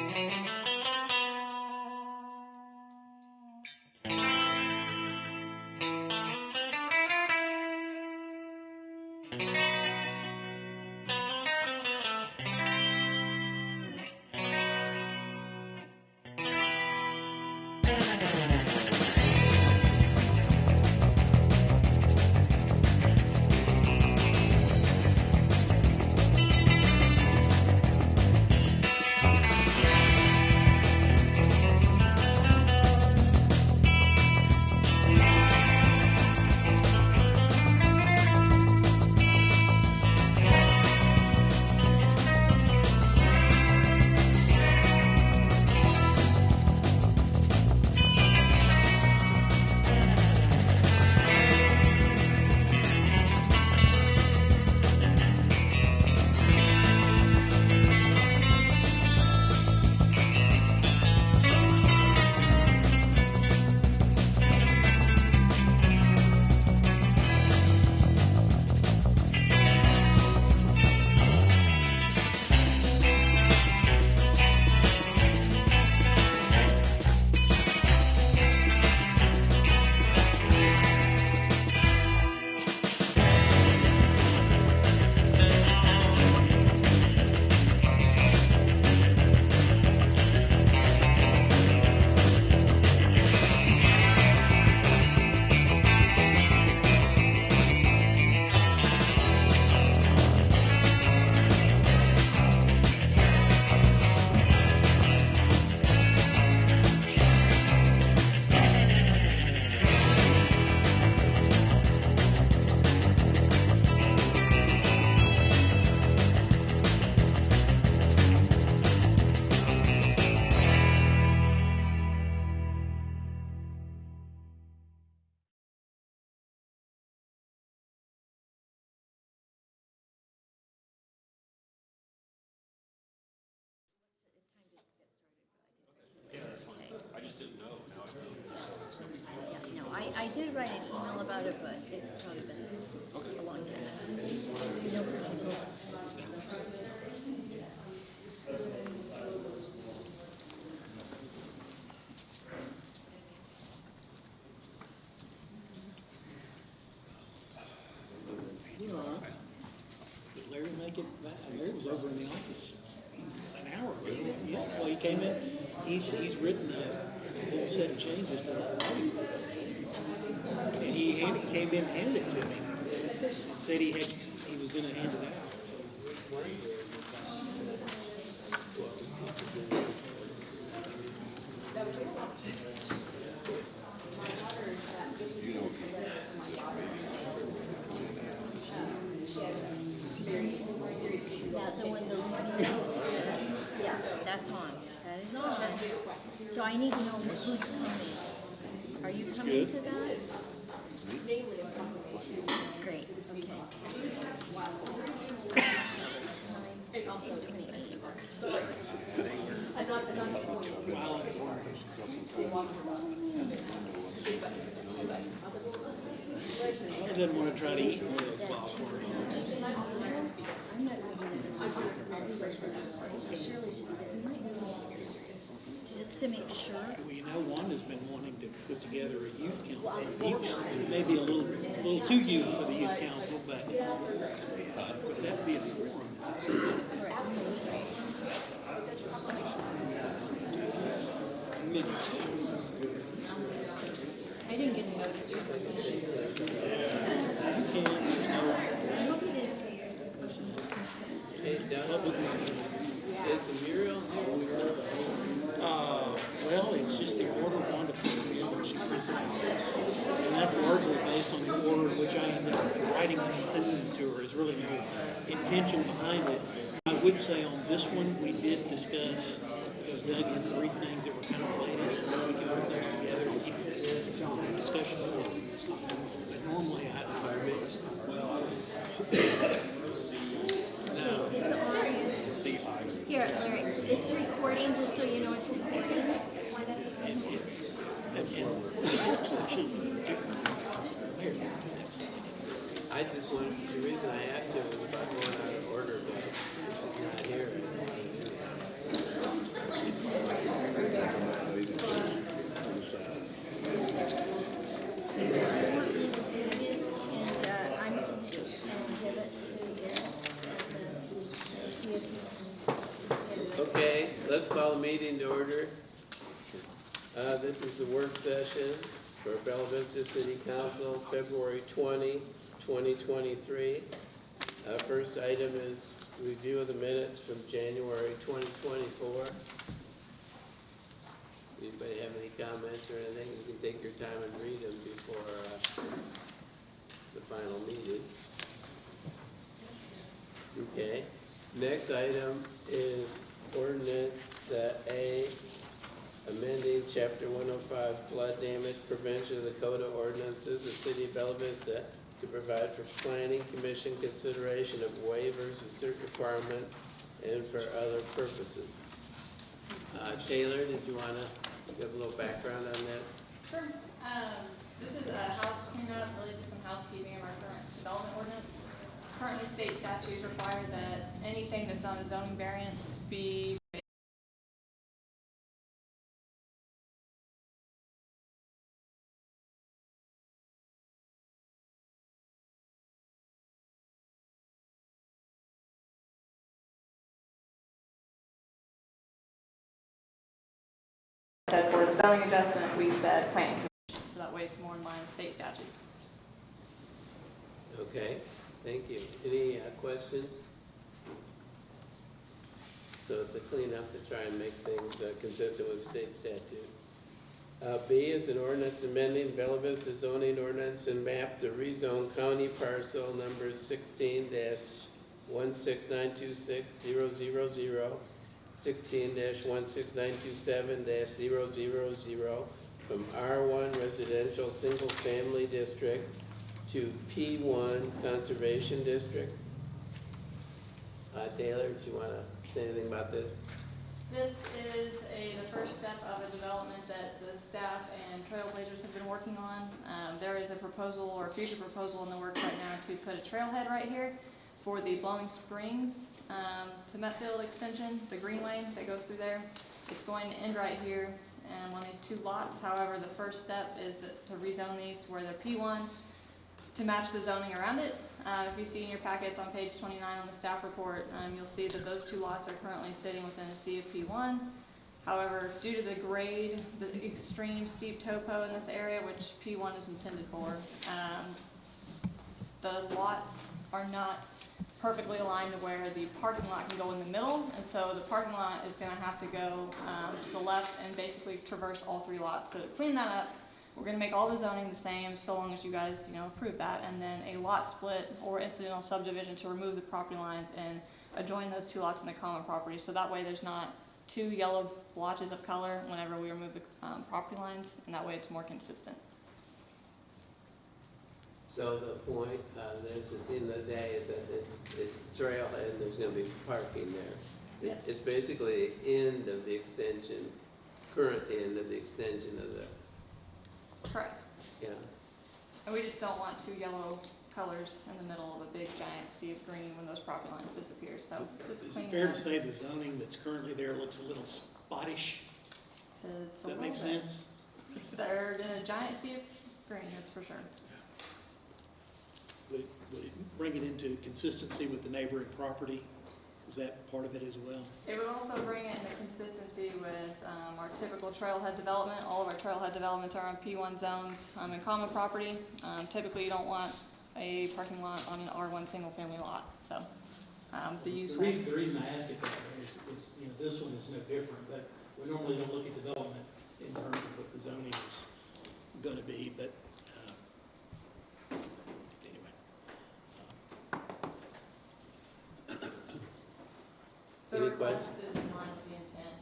Yeah, no, I did write an email about it, but it's probably been a long time. No problem. You're all right. Did Larry make it back? Larry was over in the office an hour ago. Yeah, well, he came in, he's written a whole set of changes to the writing. And came in and handed it to me. Said he was gonna hand it out. Yeah, the windows. Yeah, that's on. That is on. So I need to know who's coming. Are you coming to that? Great, okay. And also 20 minutes. I didn't want to try to eat one of those popcorn. Just to make sure. Well, you know, Wanda's been wanting to put together a youth council. Maybe a little too youth for the youth council, but that'd be a forum. I didn't get a notice. Hey, Doug, is the mural here? Well, it's just the order Wanda puts together when she presents it. And that's largely based on the order in which I end up writing them and sending them to her. There's really no intention behind it. I would say on this one, we did discuss, because Doug had three things that were kind of related, so we can put those together and keep the discussion going. But normally, I Here, Larry, it's recording, just so you know it's recording. I just wanted, the reason I asked you was about going out of order, but he's not here. let's call the meeting to order. This is the work session for Bella Vista City Council, February 20, 2023. First item is review of the minutes from January 2024. Anybody have any comments or anything? You can take your time and read them before the final meeting. Okay. Next item is ordinance A, amending Chapter 105 flood damage prevention of the Code of Ordinances of the City of Bella Vista to provide for planning commission consideration of waivers of certain requirements and for other purposes. Taylor, did you want to give a little background on that? Sure. This is a house cleanup, really just some housekeeping of our current development ordinance. Currently, state statutes require that anything that's on a zoning variance be said for zoning adjustment, we said planning commission, so that way it's more in line with state statutes. Okay, thank you. Any questions? So it's a cleanup to try and make things consistent with state statute. B is an ordinance amending Bella Vista zoning ordinance and map to rezone county parcel number 16-16926-000, 16-16927-000 from R1 residential single family district to P1 conservation district. Taylor, do you want to say anything about this? This is the first step of a development that the staff and Trailblazers have been working on. There is a proposal or a future proposal in the works right now to put a trailhead right here for the Blowing Springs to Metfield extension, the greenway that goes through there. It's going to end right here on these two lots. However, the first step is to rezone these to where they're P1 to match the zoning around it. If you see in your packets on page 29 on the staff report, you'll see that those two lots are currently sitting within a C of P1. However, due to the grade, the extreme steep topo in this area, which P1 is intended for, the lots are not perfectly aligned to where the parking lot can go in the middle, and so the parking lot is going to have to go to the left and basically traverse all three lots. So to clean that up, we're going to make all the zoning the same, so long as you guys, approve that, and then a lot split or incidental subdivision to remove the property lines and adjoin those two lots in the common property. So that way, there's not two yellow blotches of color whenever we remove the property lines, and that way it's more consistent. So the point of this at the end of the day is that it's trailhead and there's going to be parking there. Yes. It's basically the end of the extension, current end of the extension of the, Correct. yeah. And we just don't want two yellow colors in the middle of a big giant sea of green when those property lines disappear. So just Is it cleaning fair up to say the zoning that's currently there looks a little spottish? to Does that make sense? They're in a giant sea of green, that's for sure. Would it bring it into consistency with the neighboring property? Is that part of it as well? It would also bring it into consistency with our typical trailhead development. All of our trailhead developments are on P1 zones in common property. Typically, you don't want a parking lot on an R1 single family lot. So the use. The reason I ask it that way is this one is no different, but we normally don't look at development in terms of what the zoning is going to be, but anyway. The Any request questions? is in line with the intent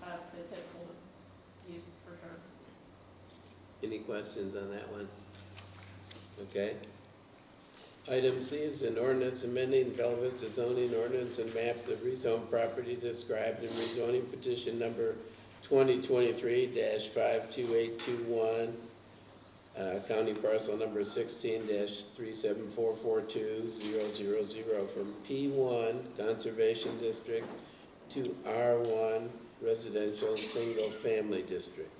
of the typical use for sure. Any questions on that one? Okay. Item C is an ordinance amending Bella Vista zoning ordinance and map the rezone property described in rezoning petition number 2023-52821, county parcel number 16-37442-000 from P1 Conservation District to R1 Residential Single Family District.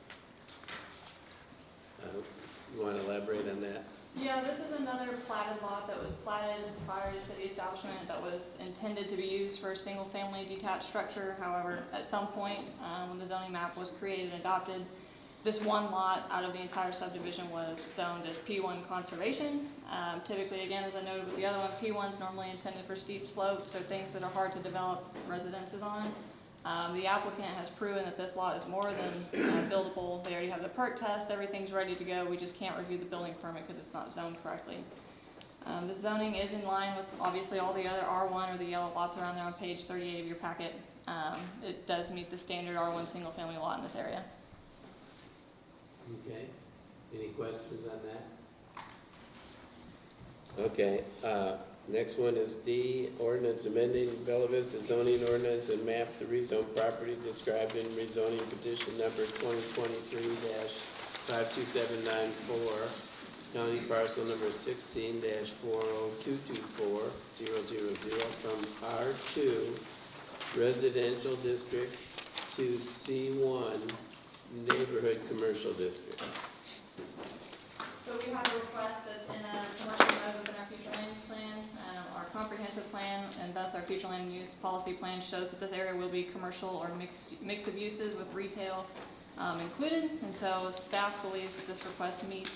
You want to elaborate on that? Yeah, this is another platted lot that was platted prior to city establishment that was intended to be used for a single-family detached structure. However, at some point, when the zoning map was created and adopted, this one lot out of the entire subdivision was zoned as P1 conservation. Typically, again, as I noted with the other one, P1 is normally intended for steep slopes, so things that are hard to develop residences on. The applicant has proven that this lot is more than buildable. They already have the perk test, everything's ready to go. We just can't review the building permit because it's not zoned correctly. The zoning is in line with obviously all the other R1 or the yellow lots around there on page 38 of your packet. It does meet the standard R1 single family lot in this area. Okay, any questions on that? Okay, next one is D, ordinance amending Bella Vista zoning ordinance and map the rezone property described in rezoning petition number 2023-52794, county parcel number 16-40224-000 from R2 residential district to C1 neighborhood commercial district. So we have a request that's in a commercial mode within our future land use plan. Our comprehensive plan and thus our future land use policy plan shows that this area will be commercial or mix of uses with retail included. And so staff believes that this request meets,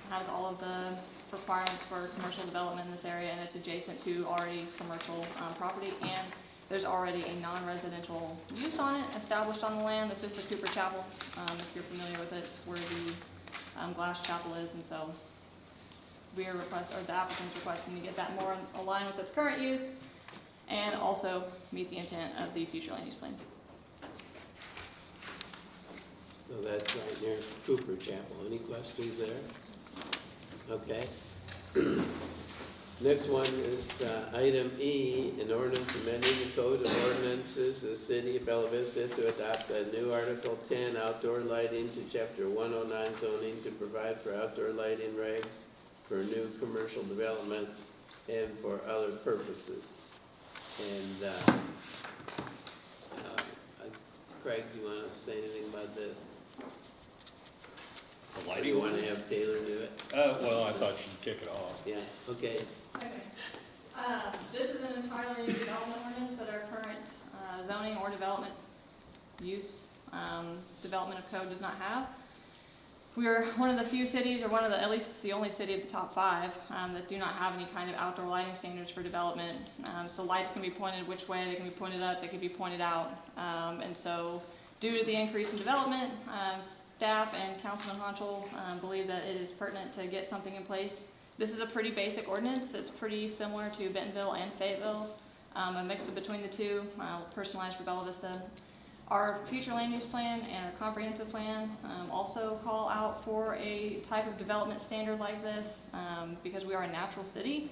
has all of the requirements for commercial development in this area, and it's adjacent to already commercial property, and there's already a non-residential use on it established on the land. This is the Cooper Chapel, if you're familiar with it, where the glass chapel is, and so we are the applicant's requesting to get that more aligned with its current use and also meet the intent of the future land use plan. So that's right near Cooper Chapel. Any questions there? Okay. Next one is item E, an ordinance amending the code of ordinances of the city of Bella Vista to adopt a new Article 10 outdoor lighting to Chapter 109 zoning to provide for outdoor lighting regs for new commercial developments and for other purposes. And Craig, do you want to say anything about this? The Or do lighting you want one? to have Taylor do it? Well, I thought she'd kick it off. Yeah, okay. Okay. This is an entirely new development ordinance that our current zoning or development use development of code does not have. We are one of the few cities, or at least the only city of the top 5 that do not have any kind of outdoor lighting standards for development. So lights can be pointed which way, they can be pointed up, they can be pointed out. And so due to the increase in development, staff and Councilman Honchel believe that it is pertinent to get something in place. This is a pretty basic ordinance. It's pretty similar to Bentonville and Fayetteville's, a mix of between the two, personalized for Bella Vista. Our future land use plan and our comprehensive plan also call out for a type of development standard like this because we are a natural city.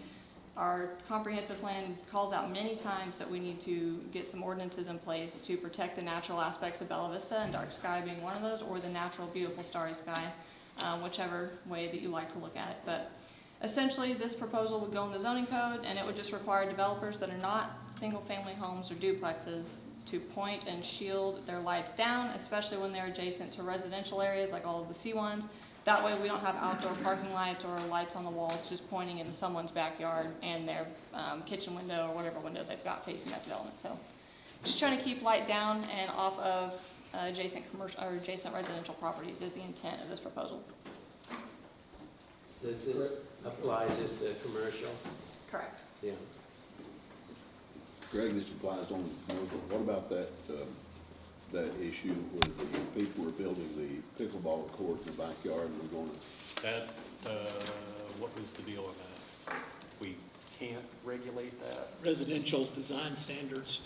Our comprehensive plan calls out many times that we need to get some ordinances in place to protect the natural aspects of Bella Vista, and dark sky being one of those, or the natural beautiful starry sky, whichever way that you like to look at it. But essentially, this proposal would go in the zoning code, and it would just require developers that are not single-family homes or duplexes to point and shield their lights down, especially when they're adjacent to residential areas like all of the C1s. That way we don't have outdoor parking lights or lights on the walls just pointing into someone's backyard and their kitchen window or whatever window they've got facing that development. So just trying to keep light down and off of adjacent commercial or adjacent residential properties is the intent of this proposal. Does this apply just to commercial? Correct. Yeah. Greg, this applies on commercial. What about that issue where the people were building the pickleball court in the backyard and we're going to? That, what was the deal on that? We can't regulate that? Residential design standards.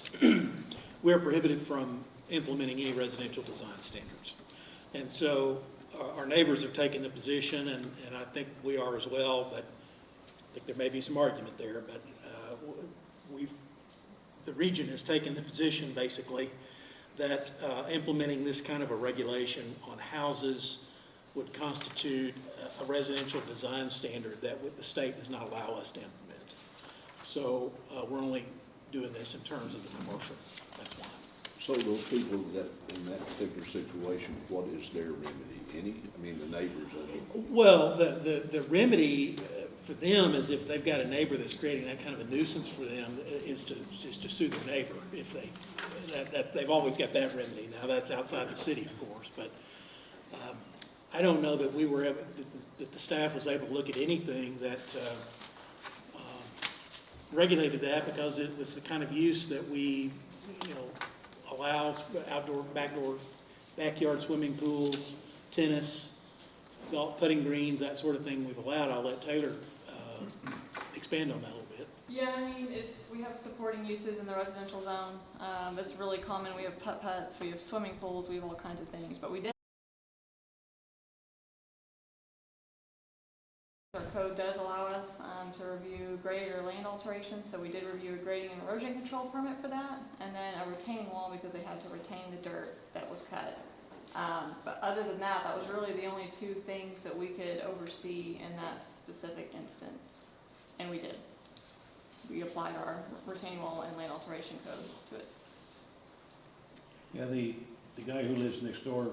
We're prohibited from implementing any residential design standards. And so our neighbors have taken the position, and I think we are as well, but I think there may be some argument there, but the region has taken the position basically that implementing this kind of a regulation on houses would constitute a residential design standard that the state does not allow us to implement. So we're only doing this in terms of the commercial, that's why. So those people that, in that particular situation, what is their remedy? Any? I mean, the neighbors, Well, the remedy for them is if they've got a neighbor that's creating that kind of a nuisance for them, is to sue their neighbor if they've always got that remedy. Now, that's outside the city, of course, but I don't know that that the staff was able to look at anything that regulated that, because it was the kind of use that we, allows outdoor, backyard swimming pools, tennis, golf, putting greens, that sort of thing we've allowed. I'll let Taylor expand on that a little bit. Yeah, I mean, we have supporting uses in the residential zone. It's really common. We have putt-putts, we have swimming pools, we have all kinds of things, but we did. Our code does allow us to review grade or land alterations, so we did review a grading and erosion control permit for that, and then a retaining wall because they had to retain the dirt that was cut. But other than that, that was really the only two things that we could oversee in that specific instance, and we did. We applied our retaining wall and land alteration code to it. Yeah, the guy who lives next door,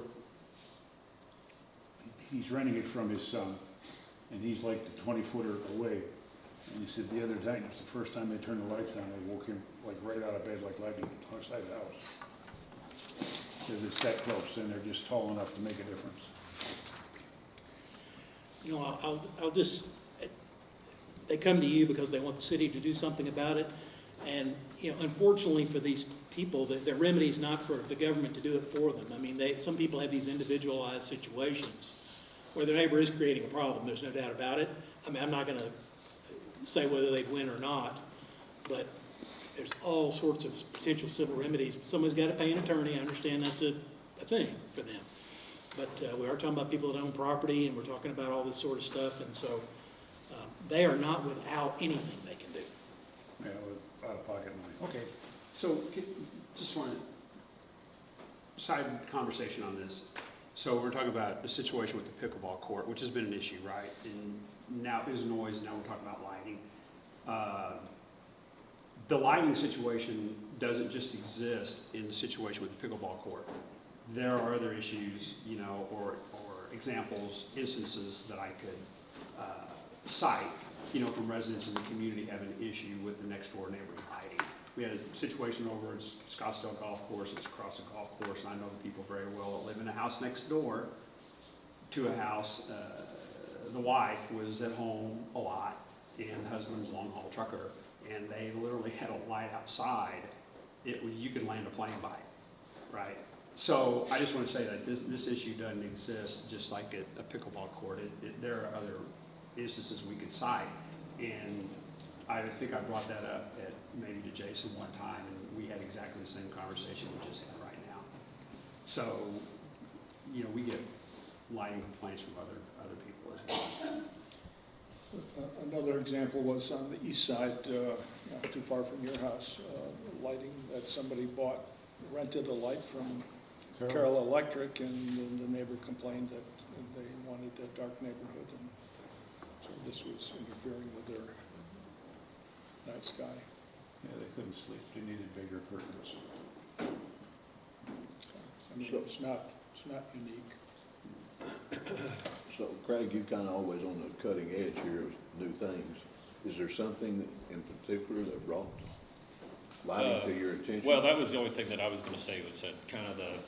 he's renting it from his son, and he's like the 20-footer away. And he said the other night, it was the first time they turned the lights on, they woke him like right out of bed, like lighting outside the house. Says it's that close, and they're just tall enough to make a difference. I'll just, they come to you because they want the city to do something about it. And, unfortunately for these people, the remedy is not for the government to do it for them. I mean, some people have these individualized situations where their neighbor is creating a problem. There's no doubt about it. I mean, I'm not going to say whether they win or not, but there's all sorts of potential civil remedies. Someone's got to pay an attorney. I understand that's a thing for them. But we are talking about people that own property, and we're talking about all this sort of stuff, and so they are not without anything they can do. Yeah, with out-of-pocket money. Okay, so just want to side conversation on this. So we're talking about the situation with the pickleball court, which has been an issue, right? And now there's noise, and now we're talking about lighting. The lighting situation doesn't just exist in the situation with the pickleball court. There are other issues, or examples, instances that I could cite, from residents in the community having an issue with the next door neighbor's lighting. We had a situation over at Scottsdale Golf Course. It's across a golf course, and I know the people very well that live in a house next door to a house. The wife was at home a lot, and the husband's a long-haul trucker, and they literally had a light outside. You could land a plane by it, right? So I just want to say that this issue doesn't exist just like at a pickleball court. There are other instances we could cite, and I think I brought that up maybe to Jason one time, and we had exactly the same conversation we just had right now. So, we get lighting complaints from other people as well. Another example was on the east side, not too far from your house, lighting that somebody rented a light from Carroll Electric, and then the neighbor complained that they wanted a dark neighborhood, and so this was interfering with their night sky. Yeah, they couldn't sleep. They needed bigger curtains. I mean, it's not unique. So Craig, you're kind of always on the cutting edge here of new things. Is there something in particular that brought lighting to your attention? Well, that was the only thing that I was going to say, was that kind of the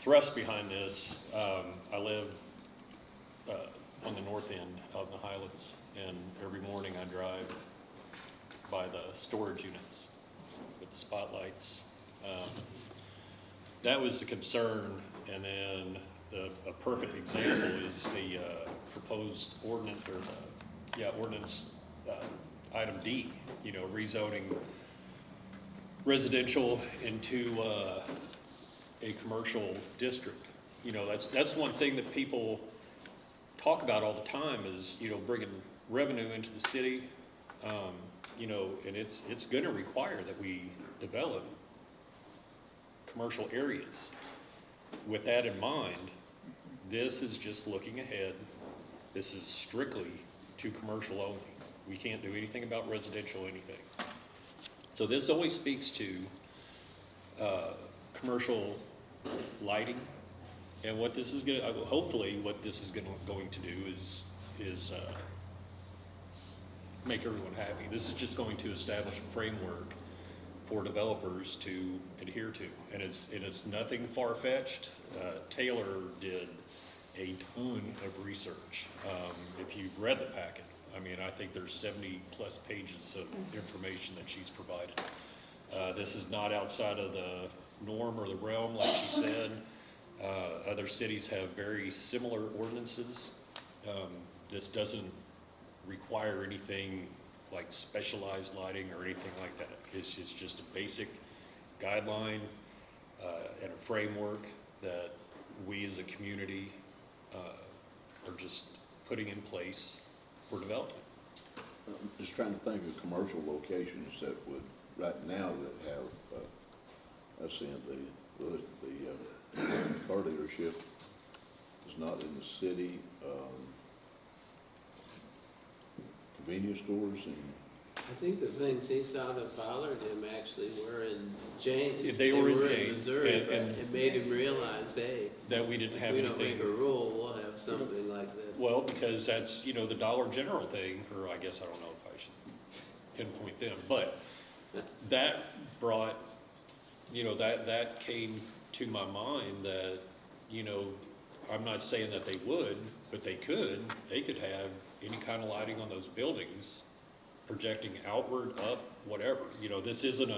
thrust behind this. I live on the north end out in the Highlands, and every morning I drive by the storage units with the spotlights. That was the concern, and then a perfect example is the proposed ordinance, ordinance item D, rezoning residential into a commercial district. That's one thing that people talk about all the time is, bringing revenue into the city, and it's going to require that we develop commercial areas. With that in mind, this is just looking ahead. This is strictly to commercial only. We can't do anything about residential anything. So this only speaks to commercial lighting. And what this is going to, hopefully what this is going to do is make everyone happy. This is just going to establish a framework for developers to adhere to. And it's nothing far-fetched. Taylor did a ton of research. If you've read the packet, I mean, I think there's 70+ pages of information that she's provided. This is not outside of the norm or the realm, like she said. Other cities have very similar ordinances. This doesn't require anything like specialized lighting or anything like that. It's just a basic guideline and a framework that we as a community are just putting in place for development. I'm just trying to think of commercial locations that would, right now, that have, let's see, the car dealership is not in the city, convenience stores and. I think the things he saw that bothered him actually were in James. They were in James, Missouri, but and it made him realize, hey, that we didn't have if we don't anything. make a rule, we'll have something like this. Well, because that's, the Dollar General thing, or I guess I don't know if I should pinpoint them, but that brought, that came to my mind that, I'm not saying that they would, but they could have any kind of lighting on those buildings, projecting outward, up, whatever. This isn't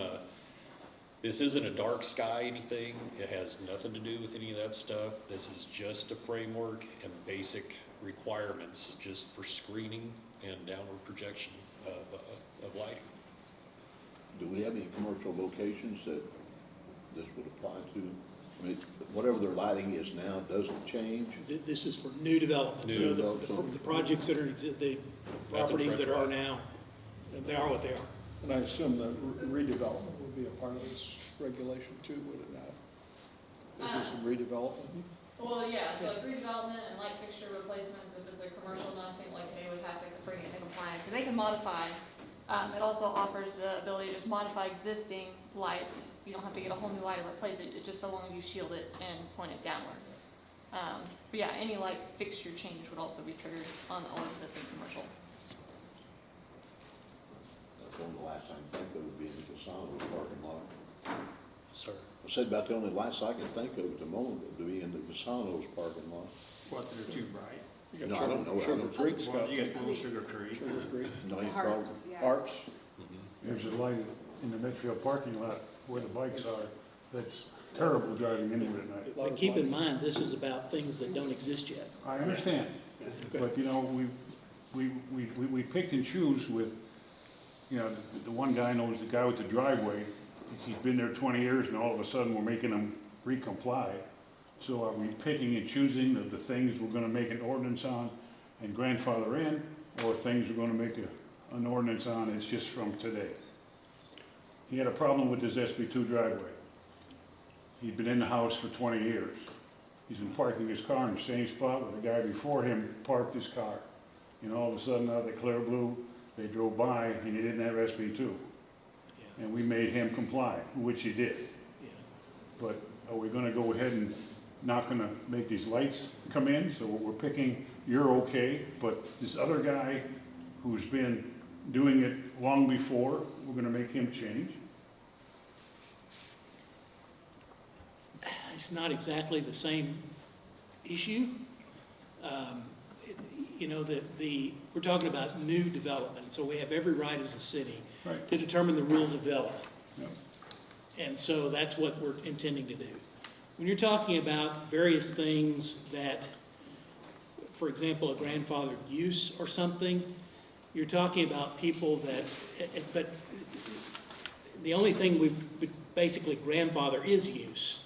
a dark sky anything. It has nothing to do with any of that stuff. This is just a framework and basic requirements just for screening and downward projection of lighting. Do we have any commercial locations that this would apply to? I mean, whatever their lighting is now doesn't change? This is for new development. New So development. the projects that are, the properties that are now, they are what they are. And I assume that redevelopment would be a part of this regulation too, would it not? If there's some redevelopment? Well, yeah, so like redevelopment and light fixture replacements, if it's a commercial nursing, like they would have to bring it into compliance. And they can modify, it also offers the ability to just modify existing lights. You don't have to get a whole new light and replace it, just so long as you shield it and point it downward. But yeah, any light fixture change would also be triggered on all existing commercial. That's one of the last I can think of would be in the Casano's parking lot. Sir. I said about the only lights I can think of at the moment would be in the Casano's parking lot. What, they're too bright? You No, got I don't know. Sugar Creek's Well, got you got Little Sugar Creek. Sugar Creek, No, you Harps, probably, yeah. Harps. There's a light in the Medfield parking lot where the bikes are, that's terrible driving into it at night. But keep in mind, this is about things that don't exist yet. I understand, but we picked and choose with, the one guy knows the guy with the driveway. He's been there 20 years and all of a sudden we're making him re-comply. So are we picking and choosing of the things we're gonna make an ordinance on and grandfather in, or things we're gonna make an ordinance on, it's just from today? He had a problem with his SB2 driveway. He'd been in the house for 20 years. He's been parking his car in the same spot where the guy before him parked his car. All of a sudden, out of the clear blue, they drove by and he didn't have SB2. Yeah, And we made him comply, which he did. yeah. But are we gonna go ahead and not gonna make these lights come in? So we're picking, you're okay, but this other guy who's been doing it long before, we're gonna make him change? It's not exactly the same issue. We're talking about new development, so we have every right as a city Right. to determine the rules of development. Yeah. And so that's what we're intending to do. When you're talking about various things that, for example, a grandfathered use or something, you're talking about people that, but the only thing we basically grandfather is use.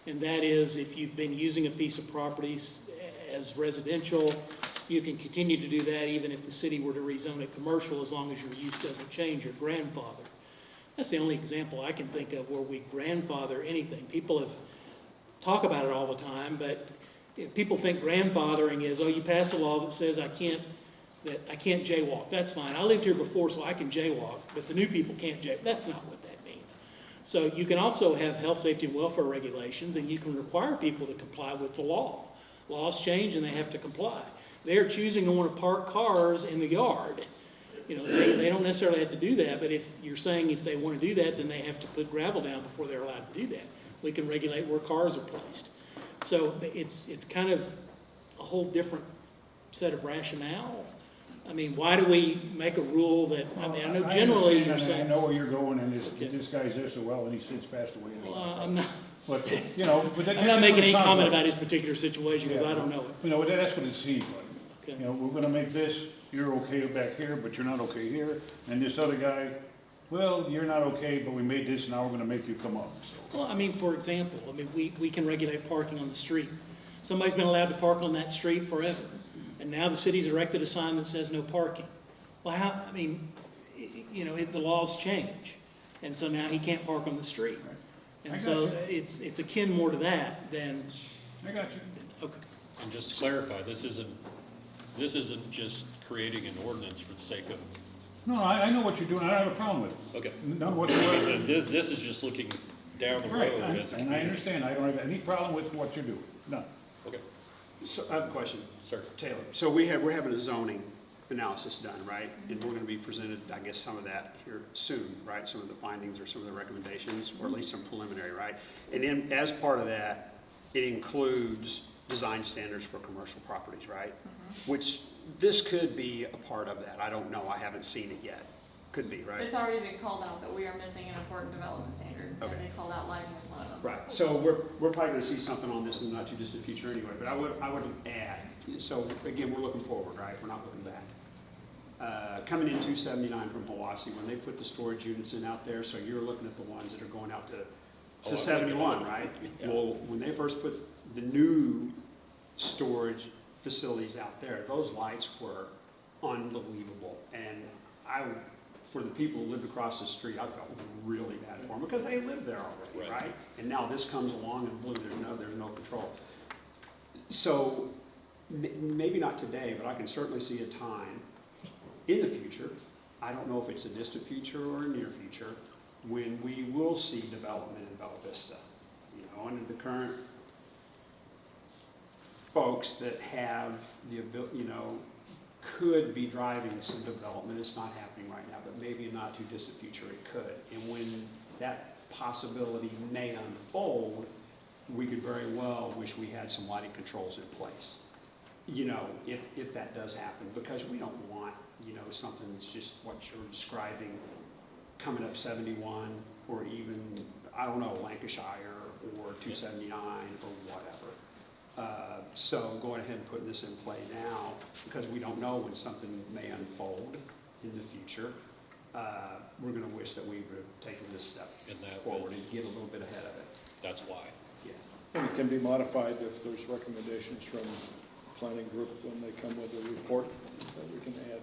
And that is, if you've been using a piece of property as residential, you can continue to do that even if the city were to rezone it commercial, as long as your use doesn't change your grandfather. That's the only example I can think of where we grandfather anything. People have talk about it all the time, but people think grandfathering is, oh, you pass a law that says I can't jaywalk. That's fine. I lived here before, so I can jaywalk, but the new people can't jaywalk. That's not what that means. So you can also have health, safety, and welfare regulations, and you can require people to comply with the law. Laws change and they have to comply. They're choosing to want to park cars in the yard. You know, they don't necessarily have to do that, but if you're saying if they want to do that, then they have to put gravel down before they're allowed to do that. We can regulate where cars are placed. So it's kind of a whole different set of rationale. I mean, why do we make a rule that, I mean, I know generally you're I saying. know where you're going, and Okay. this guy's there so well, and he's since passed away. Well, I'm not, But, you know, but that. I'm not making any comment about his particular situation because Yeah. I don't know it. You know, that's what it seems like. Okay. You know, we're gonna make this, you're okay back here, but you're not okay here, and this other guy, well, you're not okay, but we made this, now we're gonna make you come up, so. Well, I mean, for example, I mean, we can regulate parking on the street. Somebody's been allowed to park on that street forever, and now the city's erected a sign that says no parking. Well, how, I mean, you know, the laws change, and so now he can't park on the street. I And got so you. it's akin more to that than, I got you. okay. And just to clarify, this isn't just creating an ordinance for the sake of, No, I know what you're doing, I don't have a problem with it, okay. none whatsoever. And this is just looking down the Right, road as a and I community. understand, I don't have any problem with what you're doing, none. Okay, So I have a question, sir. Taylor. So we're having a zoning analysis done, right? And we're gonna be presented, I guess, some of that here soon, right? Some of the findings or some of the recommendations, or at least some preliminary, right? And then, as part of that, it includes design standards for commercial properties, right? Which, this could be a part of that. I don't know, I haven't seen it yet. Could be, right? It's already been called out that we are missing an important development standard, Okay. and they called out lighting as one of them. Right, so we're probably gonna see something on this in the not too distant future anyway, but I would add, so again, we're looking forward, right? We're not looking back. Coming in 279 from Hawassi, when they put the storage units in out there, so you're looking at the ones that are going out to Oh, I'm 71, looking at right? Yeah. Well, when they first put the new storage facilities out there, those lights were unbelievable. And for the people who lived across the street, I felt really bad for them because they lived there already, Right. right? And now this comes along and blue, there's no control. So maybe not today, but I can certainly see a time in the future, I don't know if it's a distant future or a near future, when we will see development in Bella Vista. You know, under the current folks that have the ability, you know, could be driving some development. It's not happening right now, but maybe in a not too distant future it could. And when that possibility may unfold, we could very well wish we had some lighting controls in place. You know, if that does happen, because we don't want, you know, something that's just what you're describing coming up 71 or even, I don't know, Lancashire or 279 or whatever. So going ahead and putting this in play now, because we don't know when something may unfold in the future, we're going to wish that we would have taken this step And that forward was- and get a little bit ahead of it. That's why. Yeah. And it can be modified if there's recommendations from the planning group when they come with a report that we can add,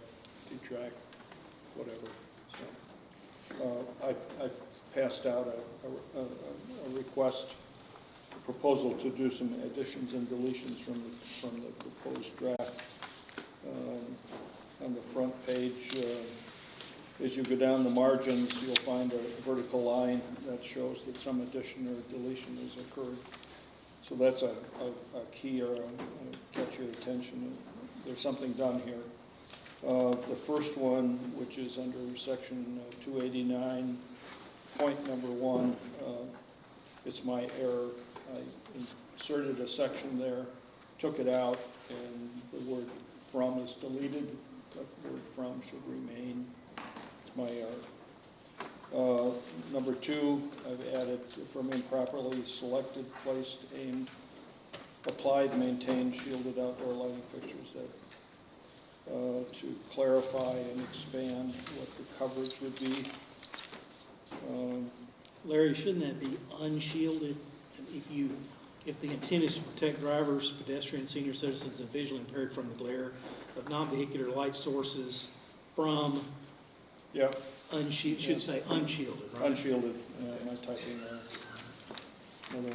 detract, whatever. So, I've passed out a request, a proposal to do some additions and deletions from the proposed draft. On the front page, as you go down the margins, you'll find a vertical line that shows that some addition or deletion has occurred. So that's a key or catch your attention. There's something done here. The first one, which is under section 289, point number 1, it's my error. I inserted a section there, took it out, and the word from is deleted. The word from should remain. It's my error. Number 2, I've added from improperly selected, placed, aimed, applied, maintained, shielded outdoor lighting fixtures to clarify and expand what the coverage would be. Larry, shouldn't that be unshielded? If the intent is to protect drivers, pedestrians, senior citizens, and visually impaired from the glare of non-vehicular light sources from Yeah, should say unshielded, right? unshielded, am I typing another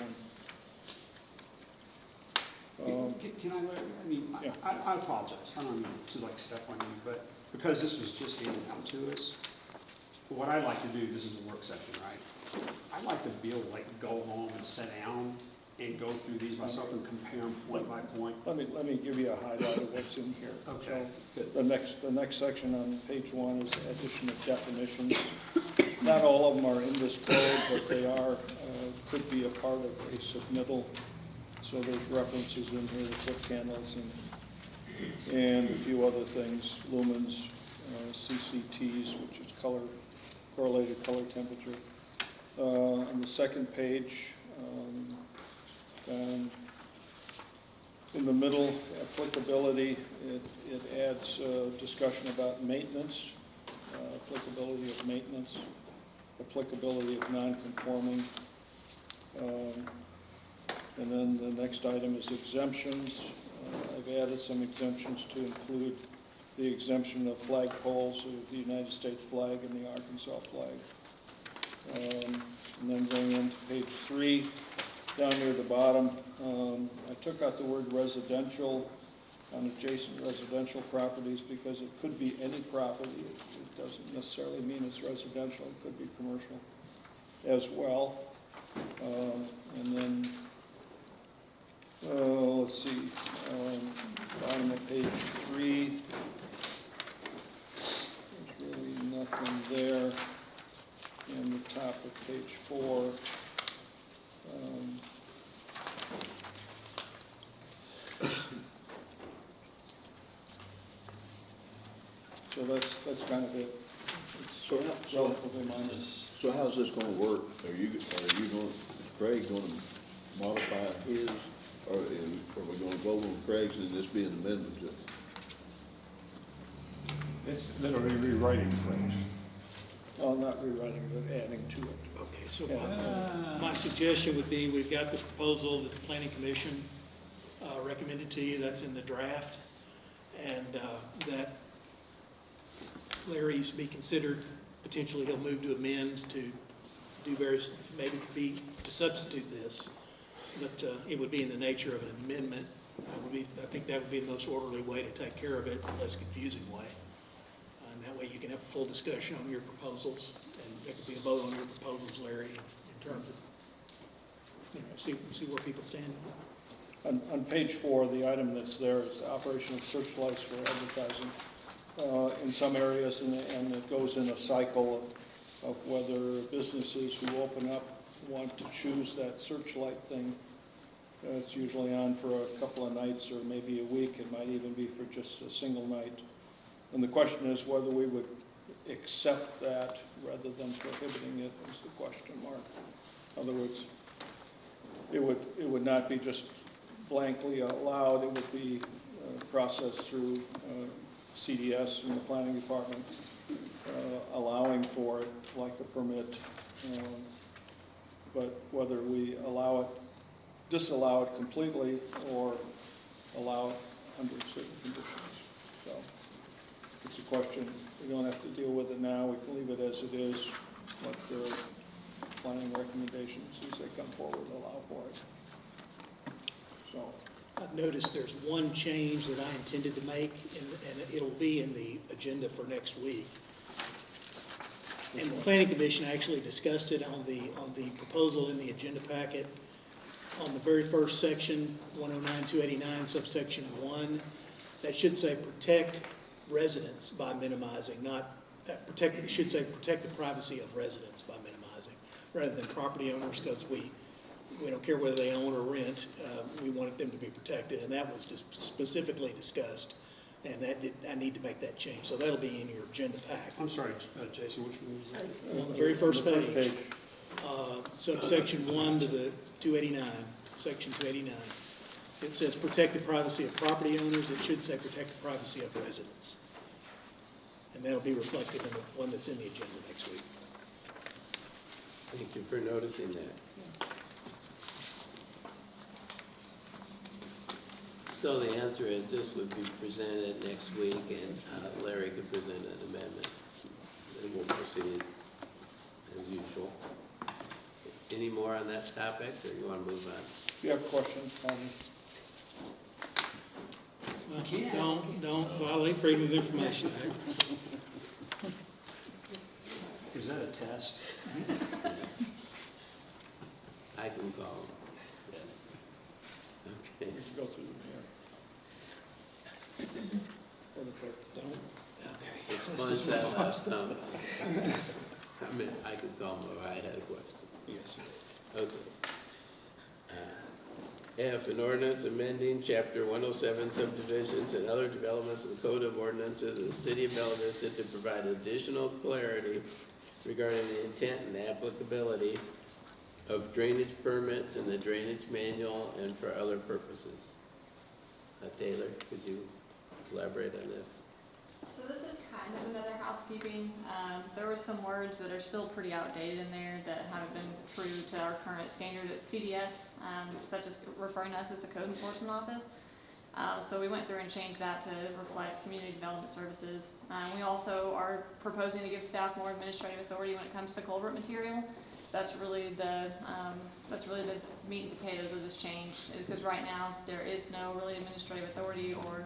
one? Can I, I mean, Yeah. I apologize, I don't mean to like step on you, but because this was just handed out to us, what I'd like to do, this is a work session, right? I'd like to be able to like go home and sit down and go through these myself and compare them point by point. Let me give you a highlight of what's in here. Okay, So good. the next section on page 1 is addition of definitions. Not all of them are in this code, but they are, could be a part of a submittal. So there's references in here to foot candles and a few other things, lumens, CCTs, which is correlated color temperature. On the second page, in the middle, applicability, it adds discussion about maintenance, applicability of maintenance, applicability of non-conforming. And then the next item is exemptions. I've added some exemptions to include the exemption of flagpoles of the United States flag and the Arkansas flag. And then going into page 3, down near the bottom, I took out the word residential on adjacent residential properties because it could be any property. It doesn't necessarily mean it's residential. It could be commercial as well. And then, let's see, bottom of page 3, there's really nothing there. And the top of page 4. So that's kind of it. So It's relatively minor. So how's this gonna work? Are you going, is Craig gonna modify his, or are we gonna vote on Craig's and this be an amendment to it? It's literally rewriting things. Well, not rewriting, but adding to it. Okay, so Yeah. my suggestion would be, we've got the proposal that the planning commission recommended to you, that's in the draft, and that Larry's be considered, potentially he'll move to amend to do various, maybe could be to substitute this, but it would be in the nature of an amendment. I think that would be the most orderly way to take care of it, less confusing way. And that way you can have a full discussion on your proposals, and there could be a vote on your proposals, Larry, in terms of, see where people stand. On page 4, the item that's there is the operation of searchlights for advertising in some areas, and it goes in a cycle of whether businesses who open up want to choose that searchlight thing. It's usually on for a couple of nights or maybe a week. It might even be for just a single night. And the question is whether we would accept that rather than prohibiting it is the question mark. In other words, it would not be just blankly allowed. It would be processed through CDS and the planning department, allowing for it like a permit. But whether we disallow it completely or allow it under certain conditions. So it's a question. We don't have to deal with it now. We can leave it as it is, let the planning recommendations as they come forward allow for it. So I've noticed there's one change that I intended to make, and it'll be in the agenda for next week. And the planning commission actually discussed it on the proposal in the agenda packet. On the very first section, 109-289, subsection 1, that should say protect residents by minimizing, not protect. It should say protect the privacy of residents by minimizing, rather than property owners, because we don't care whether they own or rent. We wanted them to be protected, and that was just specifically discussed. And I need to make that change, so that'll be in your agenda pack. I'm sorry, Jason, which one was that? On the very first page, subsection 1 to the 289, section 289. It says protect the privacy of property owners. It should say protect the privacy of residents. And that'll be reflected in the one that's in the agenda next week. Thank you for noticing that. So the answer is this would be presented next week, and Larry could present an amendment, and we'll proceed as usual. Any more on that topic, or you want to move on? if you have questions, comments. Don't violate Freedom of Information Act. Is that a test? I can call him. We Okay. should go through the mayor. Or the clerk. It's fun that last time. I mean, I could call him if I had a question. Yes. Okay. F, an ordinance amending chapter 107 subdivisions and other developments of the Code of Ordinances of the City of Bella Vista to provide additional clarity regarding the intent and applicability of drainage permits in the drainage manual and for other purposes. Taylor, could you elaborate on this? So this is kind of another housekeeping. There were some words that are still pretty outdated in there that haven't been true to our current standard at CDS, such as referring to us as the Code Enforcement Office. So we went through and changed that to reflect Community Development Services. We also are proposing to give staff more administrative authority when it comes to culvert material. That's really the meat and potatoes of this change, because right now there is no really administrative authority or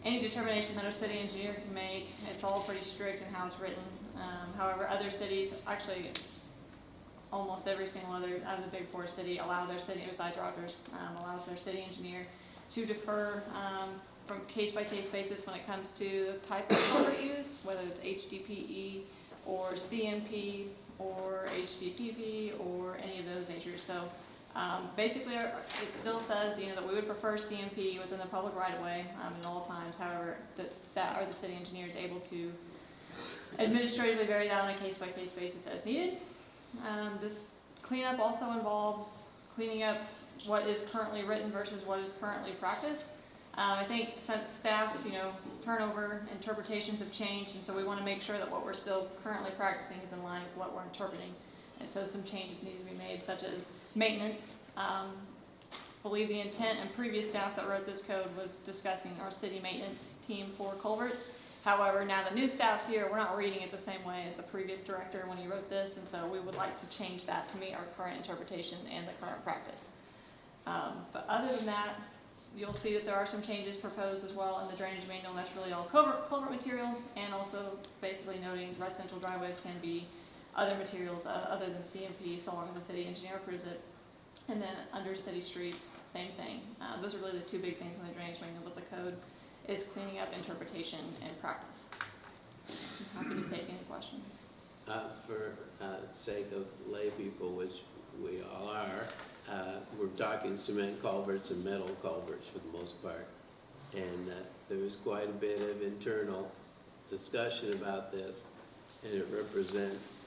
any determination that our city engineer can make. It's all pretty strict in how it's written. However, other cities, actually almost every single other out of the big four city, allows their city engineer to defer from case-by-case basis when it comes to the type of culvert used, whether it's HDPE or CMP or HDPP or any of those natures. So basically, it still says, that we would prefer CMP within the public right-of-way at all times. However, the city engineer is able to administratively vary that on a case-by-case basis as needed. This cleanup also involves cleaning up what is currently written versus what is currently practiced. I think since staff, turnover, interpretations have changed, and so we want to make sure that what we're still currently practicing is in line with what we're interpreting. And so some changes need to be made, such as maintenance. I believe the intent and previous staff that wrote this code was discussing our city maintenance team for culverts. However, now the new staff's here, we're not reading it the same way as the previous director when he wrote this, and so we would like to change that to meet our current interpretation and the current practice. But other than that, you'll see that there are some changes proposed as well in the drainage manual, and that's really all culvert material, and also basically noting residential driveways can be other materials other than CMP, so long as the city engineer approves it. And then under city streets, same thing. Those are really the two big things in the drainage manual, but the code is cleaning up interpretation and practice. I'm happy to take any questions. For the sake of lay people, which we all are, we're talking cement culverts and metal culverts for the most part. And there was quite a bit of internal discussion about this, and it represents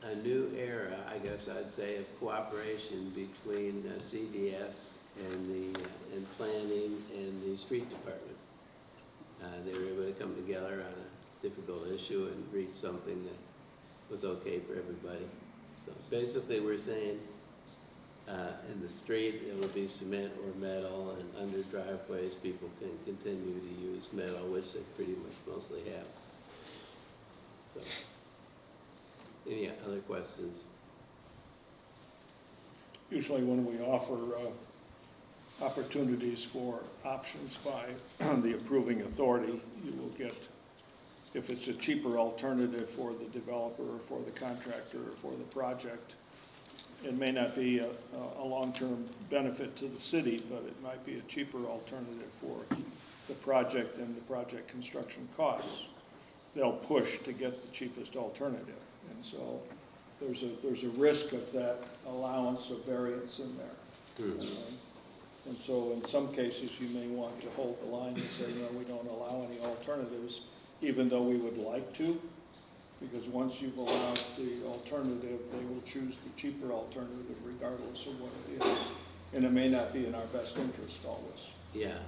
a new era, I guess I'd say, of cooperation between CDS and planning and the street department. They were able to come together on a difficult issue and reach something that was okay for everybody. So basically we're saying in the street it will be cement or metal, and under driveways people can continue to use metal, which they pretty much mostly have. So, any other questions? Usually when we offer opportunities for options by the approving authority, you will get, if it's a cheaper alternative for the developer or for the contractor or for the project, it may not be a long-term benefit to the city, but it might be a cheaper alternative for the project and the project construction costs. They'll push to get the cheapest alternative. And so there's a risk of that allowance of variance in there. And so in some cases, you may want to hold the line and say, no, we don't allow any alternatives, even though we would like to, because once you've allowed the alternative, they will choose the cheaper alternative regardless of what it is. And it may not be in our best interest always. Yeah.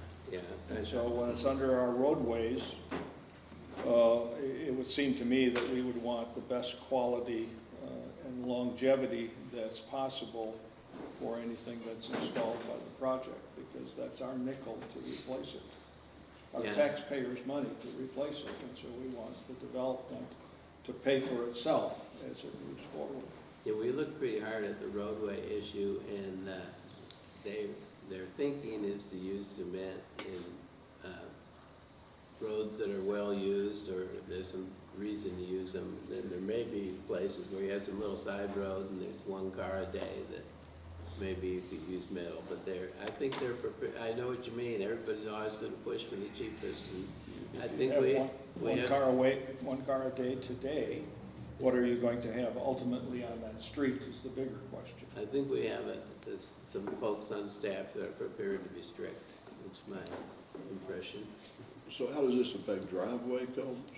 And so when it's under our roadways, it would seem to me that we would want the best quality and longevity that's possible for anything that's installed by the project, because that's our nickel to replace it. Our taxpayers' money to replace it, and so we want the development to pay for itself as it moves forward. Yeah, we looked pretty hard at the roadway issue, and their thinking is to use cement in roads that are well-used, or there's some reason to use them. Then there may be places where you have some little side road and there's one car a day that maybe you could use metal, but I think they're prepared. I know what you mean, everybody's always gonna push for the cheapest, and I think Have we one have. car away, 1 car a day today, what are you going to have ultimately on that street is the bigger question. I think we have some folks on staff that are prepared to be strict. That's my impression. So how does this affect driveway codes?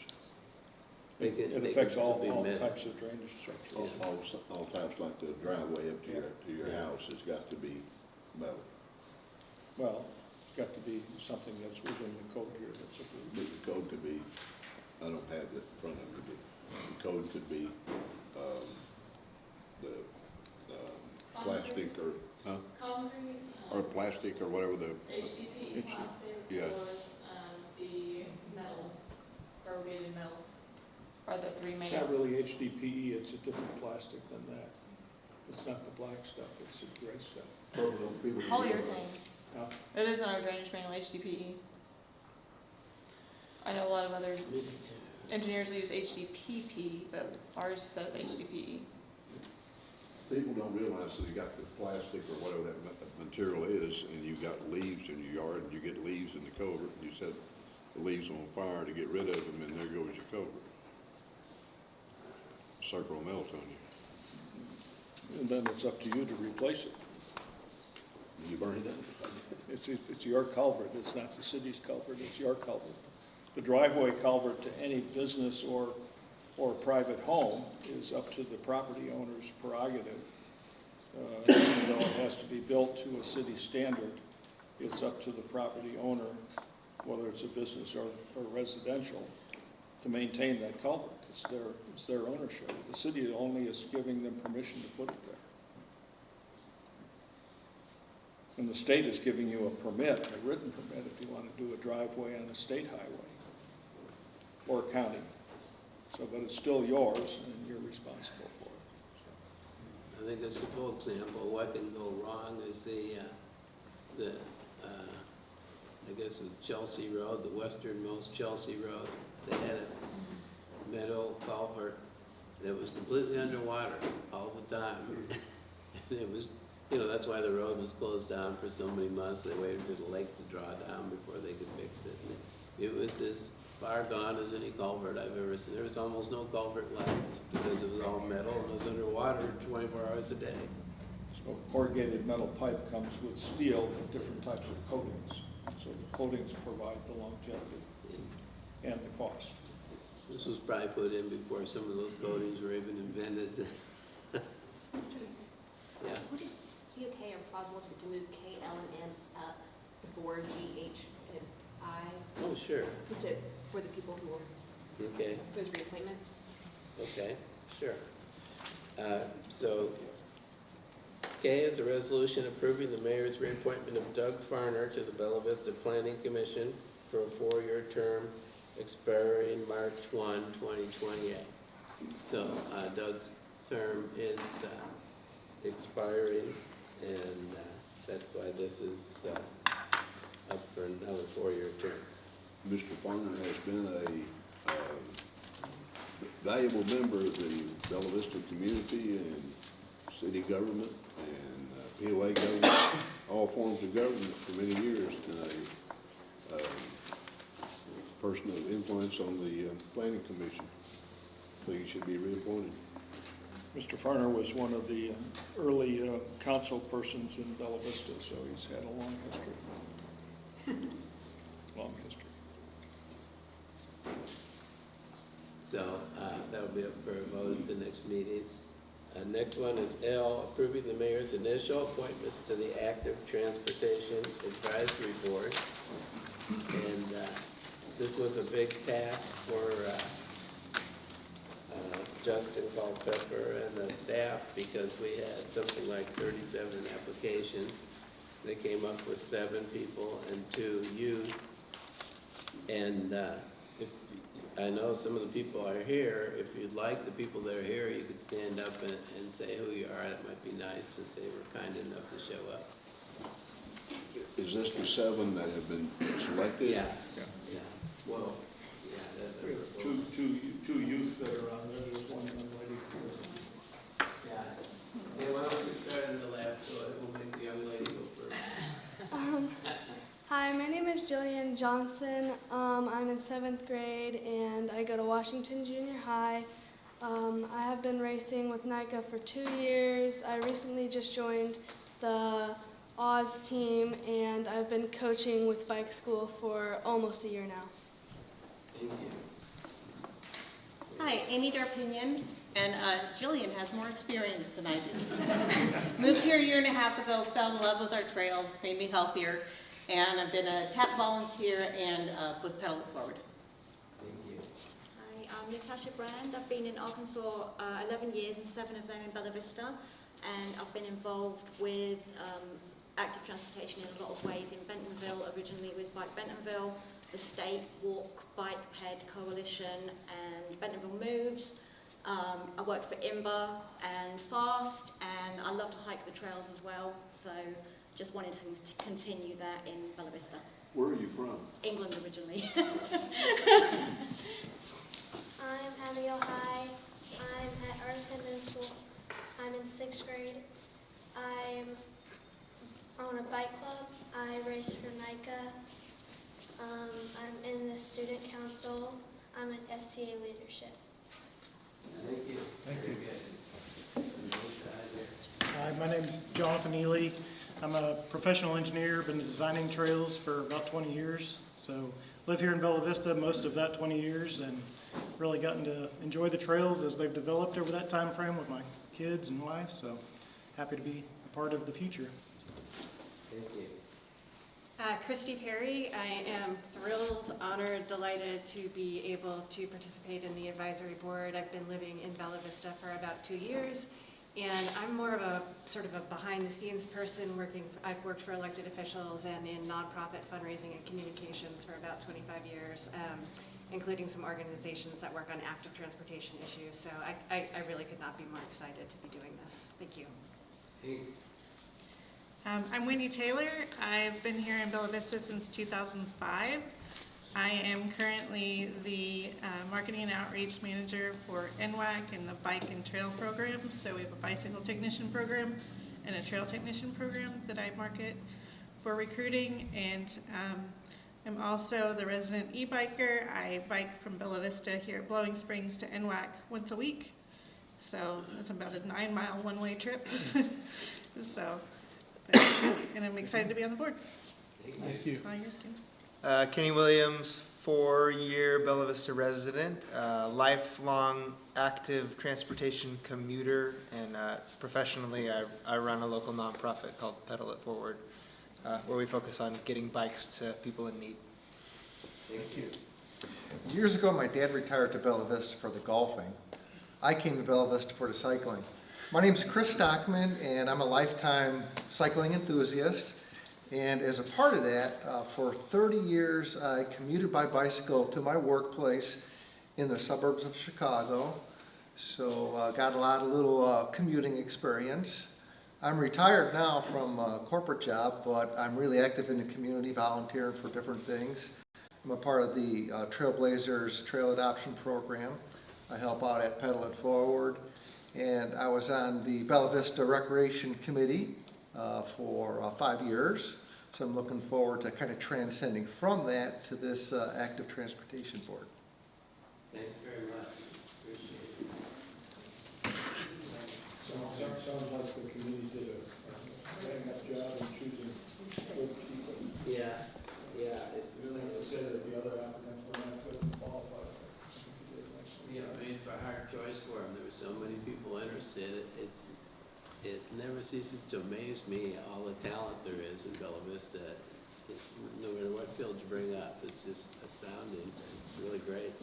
It affects all types of drainage structures. All types, like the driveway up to your house has got to be metal. Well, it's got to be something that's within the code here that's approved. But the code could be, I don't have it in front of me, but the code could be, the, plastic or, huh? Concrete. Or plastic or whatever the, HDPE plastic. Yeah. Or, the metal, corrugated metal, are the three main. It's not really HDPE, it's a different plastic than that. It's not the black stuff, it's the gray stuff. Polyurethane. Now, It is in our drainage manual, HDPE. I know a lot of other engineers will use HDPP, but ours says HDPE. people don't realize that you got the plastic or whatever that material is, and you got leaves in your yard, and you get leaves in the culvert, and you set the leaves on fire to get rid of them, and there goes your culvert. Circle of melt on you. and then it's up to you to replace it. You burn it up. It's your culvert, it's not the city's culvert, it's your culvert. The driveway culvert to any business or private home is up to the property owner's prerogative. Even though it has to be built to a city standard, it's up to the property owner, whether it's a business or residential, to maintain that culvert. It's their ownership. The city only is giving them permission to put it there. And the state is giving you a permit, a written permit, if you want to do a driveway on a state highway or county. So, but it's still yours and you're responsible for it. I think a simple example, what can go wrong is I guess it's Chelsea Road, the westernmost Chelsea Road. They had a metal culvert that was completely underwater all the time. And it was, that's why the road was closed down for so many months. They waited for the lake to draw down before they could fix it. And it was as far gone as any culvert I've ever seen. There was almost no culvert left because it was all metal and it was underwater 24 hours a day. So corrugated metal pipe comes with steel and different types of coatings. So the coatings provide the longevity and the cost. This was probably put in before some of those coatings were even invented. Yeah. Would it be okay or plausible to move K, L, and M up before G, H, and I? Oh, sure. Is it for the people who are, Okay. those reappointments? Okay, sure. So K is a resolution approving the mayor's reappointment of Doug Farner to the Bella Vista Planning Commission for a 4-year term expiring March 1, 2028. So Doug's term is expiring, and that's why this is up for another 4-year term. Mr. Farner has been a valuable member of the Bella Vista community and city government and POA government, all forms of government for many years, and a person of influence on the planning commission. So he should be reappointed. Mr. Farner was one of the early council persons in Bella Vista, so he's had a long history. Long history. So that'll be up for a vote at the next meeting. Next one is L, approving the mayor's initial appointments to the Active Transportation Advisory Board. And this was a big task for Justin Culpepper and the staff, because we had something like 37 applications. They came up with 7 people and 2 youth. And if I know some of the people are here, if you'd like the people that are here, you could stand up and say who you are. That might be nice since they were kind enough to show up. Is this the 7 that have been selected? Yeah. Yeah. Yeah. Well, two youth that are on there, there's one young lady here. Yeah, why don't we start in the left, so we'll make the young lady go first. Hi, my name is Jillian Johnson. I'm in 7th grade and I go to Washington Junior High. I have been racing with NICA for 2 years. I recently just joined the Oz team and I've been coaching with bike school for almost a year now. Thank you. Hi, Amy Darpinion, and Jillian has more experience than I do. Moved here a year and a half ago, fell in love with our trails, made me healthier, and I've been a TAP volunteer and with Pedal It Forward. Thank you. Hi, I'm Natasha Brand. I've been in Arkansas 11 years and 7 of them in Bella Vista, and I've been involved with active transportation in a lot of ways in Bentonville, originally with Bike Bentonville, the State Walk Bike Ped Coalition, and Bentonville Moves. I worked for IMBA and FAST, and I love to hike the trails as well, so just wanted to continue that in Bella Vista. Where are you from? England originally. I'm Abigail High. I'm at Artisan Middle School. I'm in 6th grade. I'm on a bike club. I race for NICA. I'm in the student council. I'm in FCA leadership. Thank you. Thank Very you. good. Hi, my name's Jonathan Ely. I'm a professional engineer, been designing trails for about 20 years. So live here in Bella Vista most of that 20 years and really gotten to enjoy the trails as they've developed over that time frame with my kids and wife. So happy to be a part of the future. Thank you. Christy Perry. I am thrilled, honored, delighted to be able to participate in the advisory board. I've been living in Bella Vista for about 2 years, and I'm more of a sort of a behind-the-scenes person. I've worked for elected officials and in nonprofit fundraising and communications for about 25 years, including some organizations that work on active transportation issues. So I really could not be more excited to be doing this. Thank you. Thanks. I'm Wendy Taylor. I've been here in Bella Vista since 2005. I am currently the Marketing and Outreach Manager for NWAC and the Bike and Trail program. So we have a bicycle technician program and a trail technician program that I market for recruiting. And I'm also the resident e-biker. I bike from Bella Vista here at Blowing Springs to NWAC once a week. So it's about a 9-mile one-way trip. So. And I'm excited to be on the board. Thank you. All yours, Ken. Kenny Williams, 4-year Bella Vista resident, lifelong active transportation commuter, and professionally I run a local nonprofit called Pedal It Forward, where we focus on getting bikes to people in need. Thank you. Years ago, my dad retired to Bella Vista for the golfing. I came to Bella Vista for the cycling. My name is Chris Stockman, and I'm a lifetime cycling enthusiast. And as a part of that, for 30 years, I commuted by bicycle to my workplace in the suburbs of Chicago. So got a lot of little commuting experience. I'm retired now from a corporate job, but I'm really active in the community, volunteering for different things. I'm a part of the Trailblazers Trail Adoption Program. I help out at Pedal It Forward. And I was on the Bella Vista Recreation Committee for 5 years. So I'm looking forward to kind of transcending from that to this active transportation board. Thanks very much. Appreciate it. Sounds like the committee did a bang-up job in choosing good people. Yeah, it's really Say that the other applicants were not good and qualified. made for a hard choice for them. There were so many people interested. It never ceases to amaze me all the talent there is in Bella Vista. No matter what field you bring up, it's just astounding. It's really great.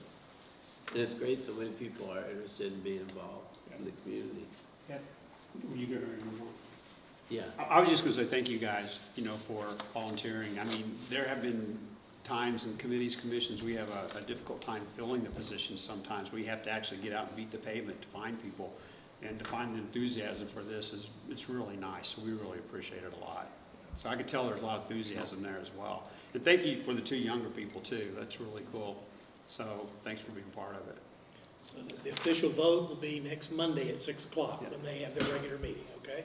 And it's great so many people are interested in being involved in the community. Yeah. Were you going to more? Yeah. I was just going to say thank you guys, for volunteering. I mean, there have been times in committees, commissions, we have a difficult time filling the positions sometimes. We have to actually get out and beat the pavement to find people. And to find the enthusiasm for this it's really nice. We really appreciate it a lot. So I could tell there's a lot of enthusiasm there as well. And thank you for the 2 younger people too. That's really cool. So thanks for being part of it. So the official vote will be next Monday at 6 o'clock when they have their regular meeting, okay?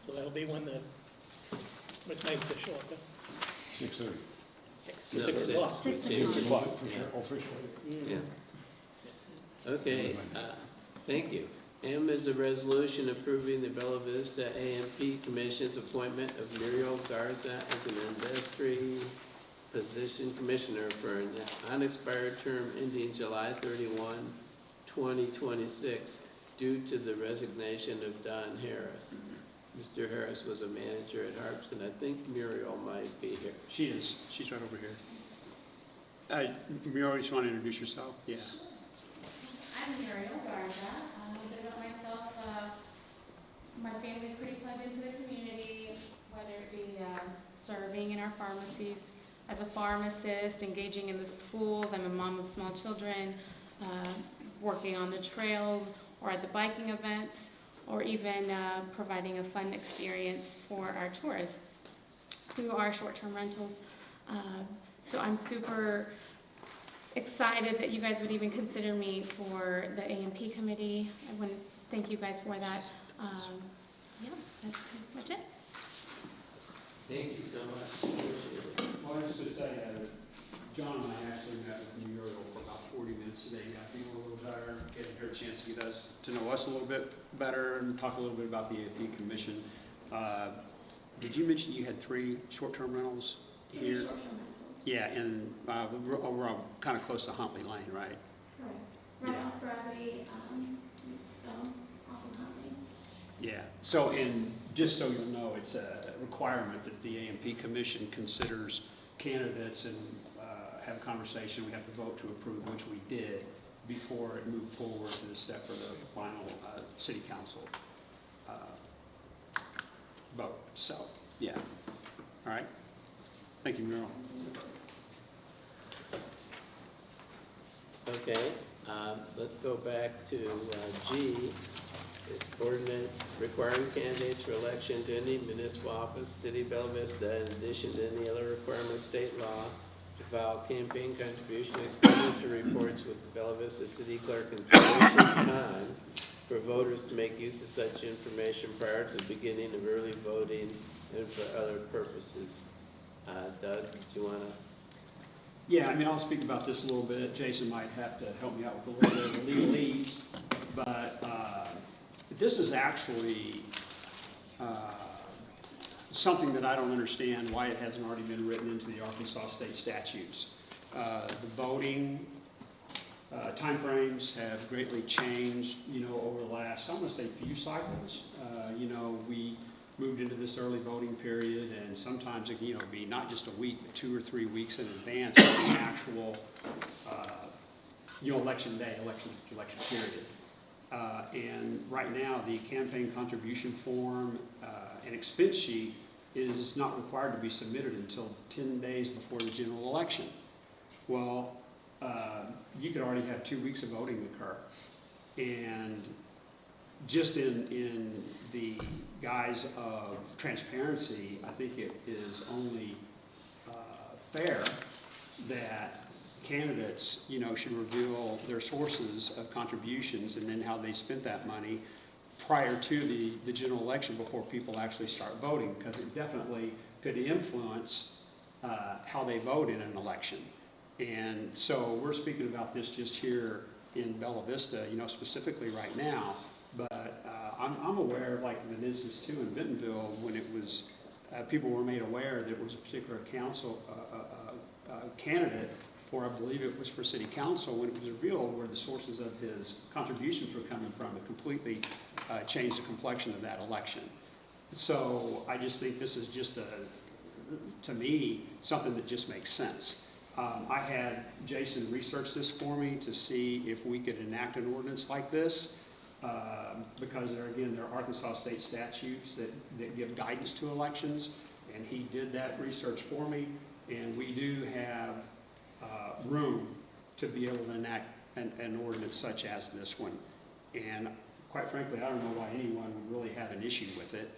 So that'll be when it's made official, okay? 6:30. No, 6 o'clock. 6 6 o'clock. Officially. Yeah. Okay, thank you. M is a resolution approving the Bella Vista AMP Commission's appointment of Muriel Garza as an industry position commissioner for an unexpired term ending July 31, 2026, due to the resignation of Don Harris. Mr. Harris was a manager at Harps, and I think Muriel might be here. She is. She's right over here. Muriel, you just want to introduce yourself? Yeah. I'm Muriel Garza. A little bit about myself. My family's pretty plugged into the community, whether it be serving in our pharmacies as a pharmacist, engaging in the schools. I'm a mom of small children, working on the trails or at the biking events, or even providing a fun experience for our tourists through our short-term rentals. So I'm super excited that you guys would even consider me for the AMP committee. I want to thank you guys for that. Yeah, that's pretty much it. Thank you so much. Well, I just to say, John and I actually met with Muriel for about 40 minutes today, got to know a little better, getting her a chance to get us to know us a little bit better and talk a little bit about the AP Commission. Did you mention you had 3 short-term rentals here? Short-term rentals. Yeah, and we're kind of close to Huntley Lane, right? Correct. Right off Gravity, zone, off of Huntley. Yeah, so, and just so you'll know, it's a requirement that the AMP Commission considers candidates and have a conversation. We have to vote to approve, which we did, before it moved forward to the step for the final city council vote. So, yeah. All right. Thank you, Muriel. Okay, let's go back to G, ordinance requiring candidates for election to any municipal office, City of Bella Vista, in addition to any other requirements, state law, to file campaign contribution expenditure reports with the Bella Vista City Clerk in sufficient time for voters to make use of such information prior to the beginning of early voting and for other purposes. Doug, do you want to? Yeah, I mean, I'll speak about this a little bit. Jason might have to help me out with a little bit of the legalese, but this is actually something that I don't understand why it hasn't already been written into the Arkansas state statutes. The voting timeframes have greatly changed, over the last, I want to say, few cycles. We moved into this early voting period, and sometimes it can, be not just a week, but 2 or 3 weeks in advance of the actual, election day, election period. And right now, the campaign contribution form and expense sheet is not required to be submitted until 10 days before the general election. Well, you could already have 2 weeks of voting occur. And just in the guise of transparency, I think it is only fair that candidates, should reveal their sources of contributions and then how they spent that money prior to the general election before people actually start voting, because it definitely could influence how they vote in an election. And so we're speaking about this just here in Bella Vista, specifically right now, but I'm aware, like the business too in Bentonville, when it was, people were made aware that it was a particular council candidate for, I believe it was for city council, when it was revealed where the sources of his contributions were coming from. It completely changed the complexion of that election. So I just think this is just to me, something that just makes sense. I had Jason research this for me to see if we could enact an ordinance like this, because there are Arkansas state statutes that give guidance to elections, and he did that research for me, and we do have room to be able to enact an ordinance such as this one. And quite frankly, I don't know why anyone would really have an issue with it.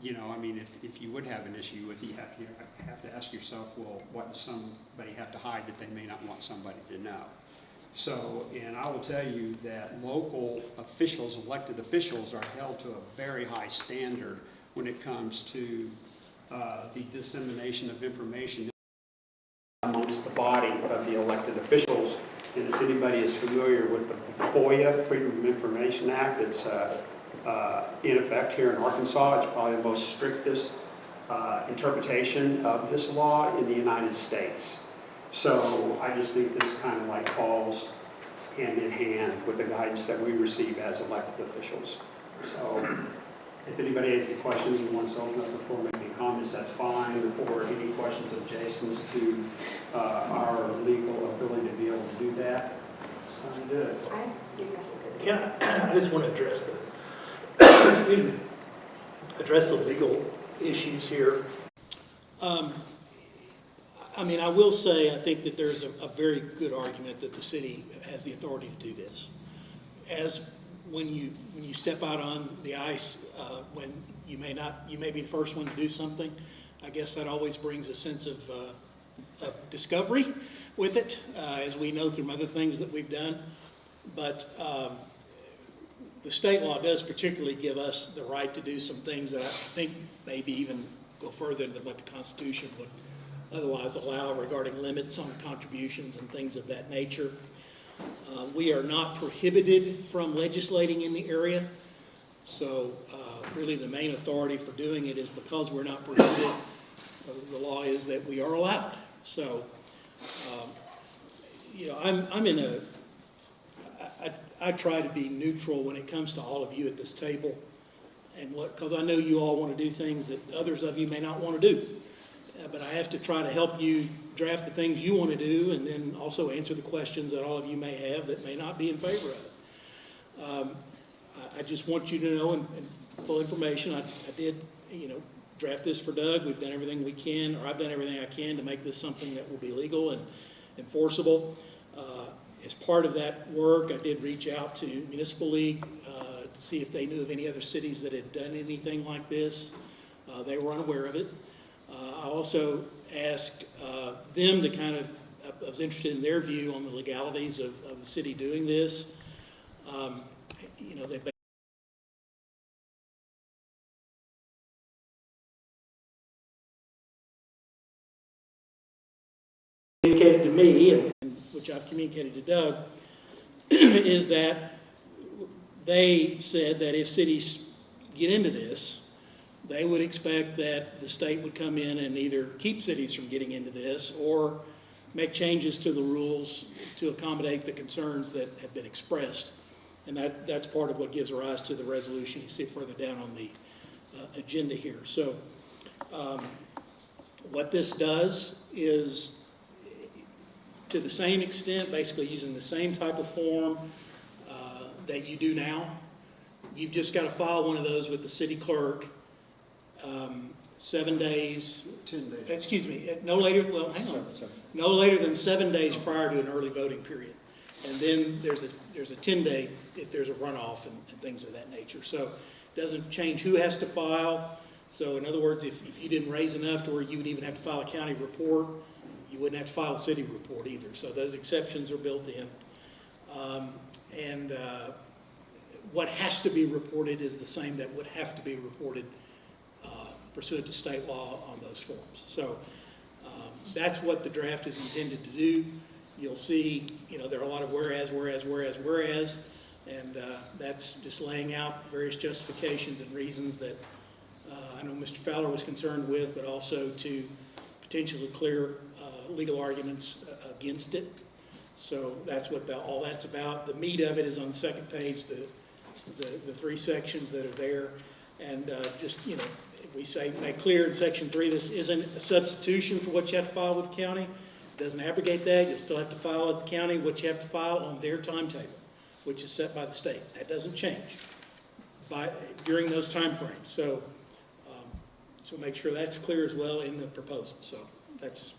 You know, I mean, if you would have an issue with it, you have to ask yourself, well, what does somebody have to hide that they may not want somebody to know? So, and I will tell you that local officials, elected officials, are held to a very high standard when it comes to the dissemination of information amongst the body of the elected officials. And if anybody is familiar with the FOIA, Freedom of Information Act, it's in effect here in Arkansas. It's probably the most strictest interpretation of this law in the United States. So I just think this kind of like falls hand in hand with the guidance that we receive as elected officials. So if anybody has any questions and wants to open up the floor, make any comments, that's fine, or any questions of Jason's to our legal ability to be able to do that, sounds good. Yeah, I just want to address the legal issues here. I mean, I will say, I think that there's a very good argument that the city has the authority to do this. As when you step out on the ice, when you may be the first one to do something, I guess that always brings a sense of discovery with it, as we know from other things that we've done. But the state law does particularly give us the right to do some things that I think maybe even go further than what the Constitution would otherwise allow regarding limits on contributions and things of that nature. We are not prohibited from legislating in the area, so really the main authority for doing it is because we're not prohibited. The law is that we are allowed. So, you know, I'm in a, I try to be neutral when it comes to all of you at this table, and because I know you all want to do things that others of you may not want to do. But I have to try to help you draft the things you want to do, and then also answer the questions that all of you may have that may not be in favor of it. I just want you to know, and full information, I did, you know, draft this for Doug. We've done everything we can, or I've done everything I can to make this something that will be legal and enforceable. As part of that work, I did reach out to Municipal League to see if they knew of any other cities that had done anything like this. They were unaware of it. I also asked them to kind of, I was interested in their view on the legalities of the city doing this. You know, they communicated to me, and which I've communicated to Doug, is that they said that if cities get into this, they would expect that the state would come in and either keep cities from getting into this or make changes to the rules to accommodate the concerns that have been expressed. And that's part of what gives rise to the resolution you see further down on the agenda here. So what this does is, to the same extent, basically using the same type of form that you do now, you've just got to file one of those with the city clerk 7 days, 10 days. Excuse me, no later, well, hang on. No later than 7 days prior to an early voting period. And then there's a 10-day if there's a runoff and things of that nature. So it doesn't change who has to file. So in other words, if you didn't raise enough to where you would even have to file a county report, you wouldn't have to file a city report either. So those exceptions are built in. What has to be reported is the same that would have to be reported pursuant to state law on those forms. So that's what the draft is intended to do. You'll see, you know, there are a lot of whereas, and that's just laying out various justifications and reasons that I know Mr. Fowler was concerned with, but also to potentially clear legal arguments against it. So that's what all that's about. The meat of it is on the second page, the 3 sections that are there, and just, you know, we say, make clear in section 3, this isn't a substitution for what you have to file with the county. It doesn't abrogate that. You still have to file with the county what you have to file on their timetable, which is set by the state. That doesn't change during those time frames. So, make sure that's clear as well in the proposal. So that's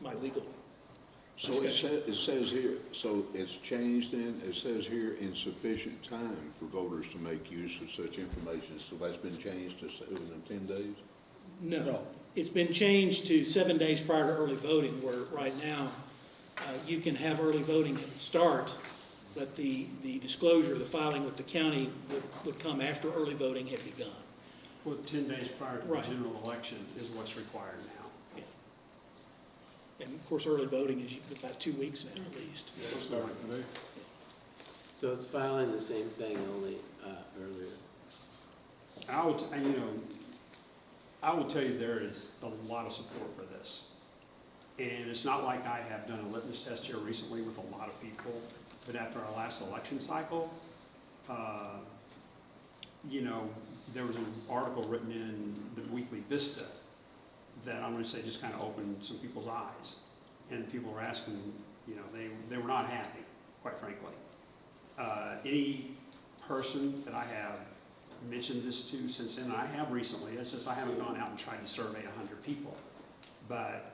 my legal So it says here, so it's changed in, it says here insufficient time for voters to make use of such information. So that's been changed to within 10 days? No, it's been changed to 7 days prior to early voting, where right now, you can have early voting at the start, but the disclosure, the filing with the county would come after early voting had begun. Well, 10 days prior to Right. the general election is what's required now. And of course, early voting is about 2 weeks now at least. So it's filing the same thing, only earlier. I will tell you there is a lot of support for this. And it's not like I have done a litmus test here recently with a lot of people, but after our last election cycle, there was an article written in the weekly Vista that I'm going to say just kind of opened some people's eyes. And people were asking, they were not happy, quite frankly. Any person that I have mentioned this to since then, and I have recently, it's just I haven't gone out and tried to survey 100 people. But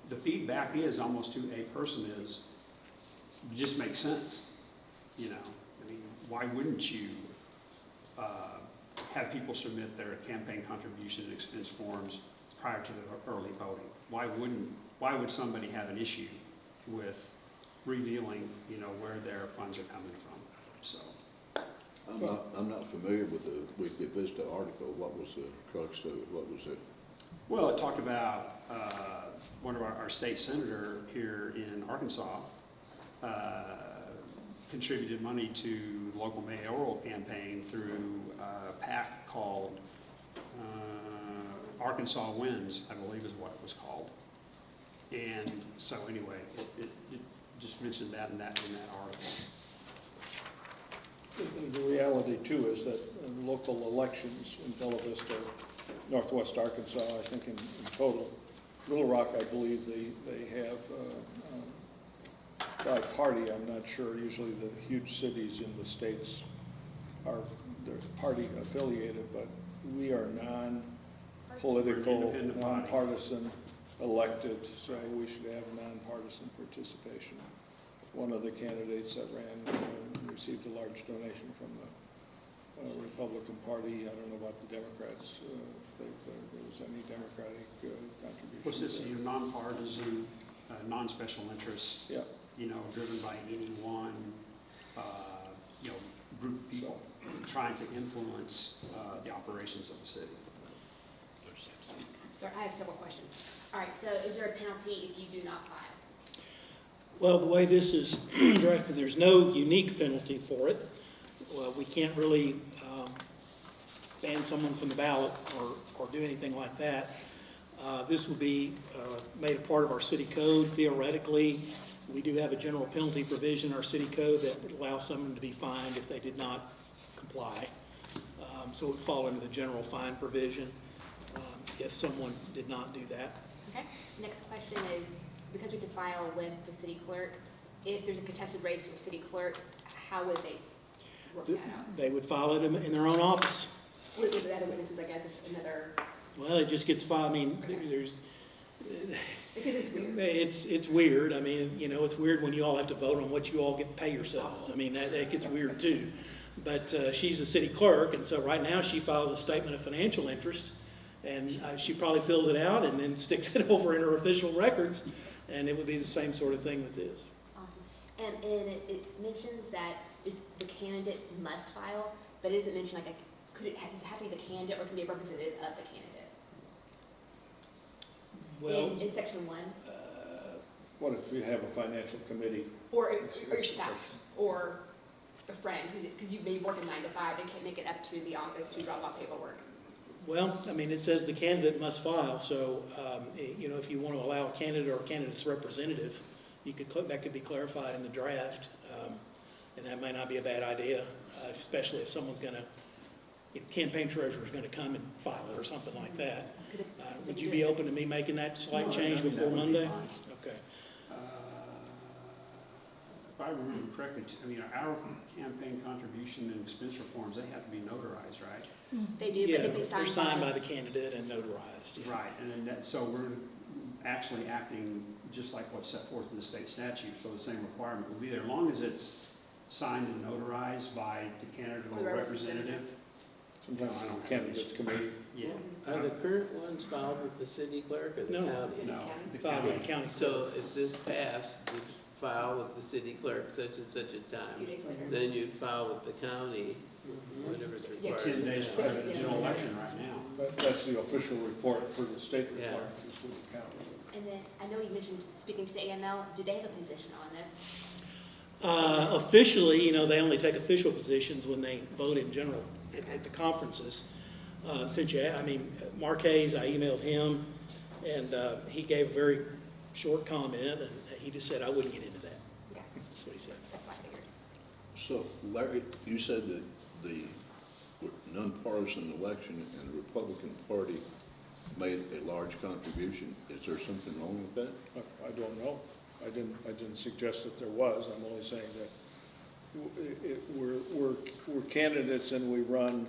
the feedback is almost to a person is, it just makes sense. Why wouldn't you have people submit their campaign contribution and expense forms prior to the early voting? Why would somebody have an issue with revealing, where their funds are coming from? So. I'm not familiar with the Weekly Vista article. What was the crux of it? What was it? Well, it talked about one of our state senator here in Arkansas contributed money to the local mayoral campaign through a PAC called Arkansas Wins, I believe is what it was called. And so anyway, it just mentioned that in that article. The reality too is that in local elections in Bella Vista, Northwest Arkansas, I think in total, Little Rock, I believe they have by party, I'm not sure. Usually the huge cities in the states are they're party affiliated, but we are non-political, nonpartisan elected, so we should have nonpartisan participation. One of the candidates that ran received a large donation from the Republican Party. I don't know about the Democrats, if there was any Democratic contribution. What's this, nonpartisan, non-special interest, yeah. Driven by any one, group of people trying to influence the operations of the city. Sir, I have several questions. All right, so is there a penalty if you do not file? Well, the way this is drafted, there's no unique penalty for it. Well, we can't really ban someone from the ballot or do anything like that. This will be made a part of our city code. Theoretically, we do have a general penalty provision in our city code that would allow someone to be fined if they did not comply. So it would fall into the general fine provision if someone did not do that. Okay. Next question is, because we have to file with the city clerk, if there's a contested race for city clerk, how would they work that out? They would file it in their own office. With the other witnesses, I guess, another... Well, it just gets filed. I mean, there's... Because it's weird. It's weird. I mean, it's weird when you all have to vote on what you all get to pay yourselves. I mean, that gets weird too. But she's the city clerk, and so right now she files a statement of financial interest, and she probably fills it out and then sticks it over in her official records, and it would be the same sort of thing with this. Awesome. And it mentions that the candidate must file, but it doesn't mention, does it have to be the candidate or can be a representative of the candidate? Well, in section 1? What if you have a financial committee? Or your spouse, or a friend, because you may work a 9 to 5 and can't make it up to the office to drop off paperwork. Well, I mean, it says the candidate must file, so, if you want to allow a candidate or a candidate's representative, that could be clarified in the draft, and that might not be a bad idea, especially if someone's going to, if campaign treasurer is going to come and file it or something like that. Would you be open to me making that slight change before Monday? Okay. If I remember correctly, our campaign contribution and expense reforms, they have to be notarized, right? They do, Yeah, but they'll be they're signed by the candidate and notarized. Yeah. Right, and then so actually acting just like what's set forth in the state statute, so the same requirement will be there, as long as it's signed and notarized by the candidate or representative. Sometimes I don't the candidates committee. Yeah. Are the current ones filed with the city clerk or the No. county? No. Filed with the county. So if this passed, you'd file with the city clerk such and such a time. Then you'd file with the county, whatever's required. 10 days prior to the general election right now. That's the official report for the state Yeah. requirement, is with the county. And then, I know you mentioned speaking to the AML, did they have a position on this? Officially, you know, they only take official positions when they vote in general at the conferences. Mark Hayes, I emailed him, and he gave a very short comment, and he just said, I wouldn't get into that. Okay, That's what he said. that's what I figured. So Larry, you said that the nonpartisan election and the Republican Party made a large contribution. Is there something wrong with that? I don't know. I didn't suggest that there was. I'm only saying that we're candidates and we run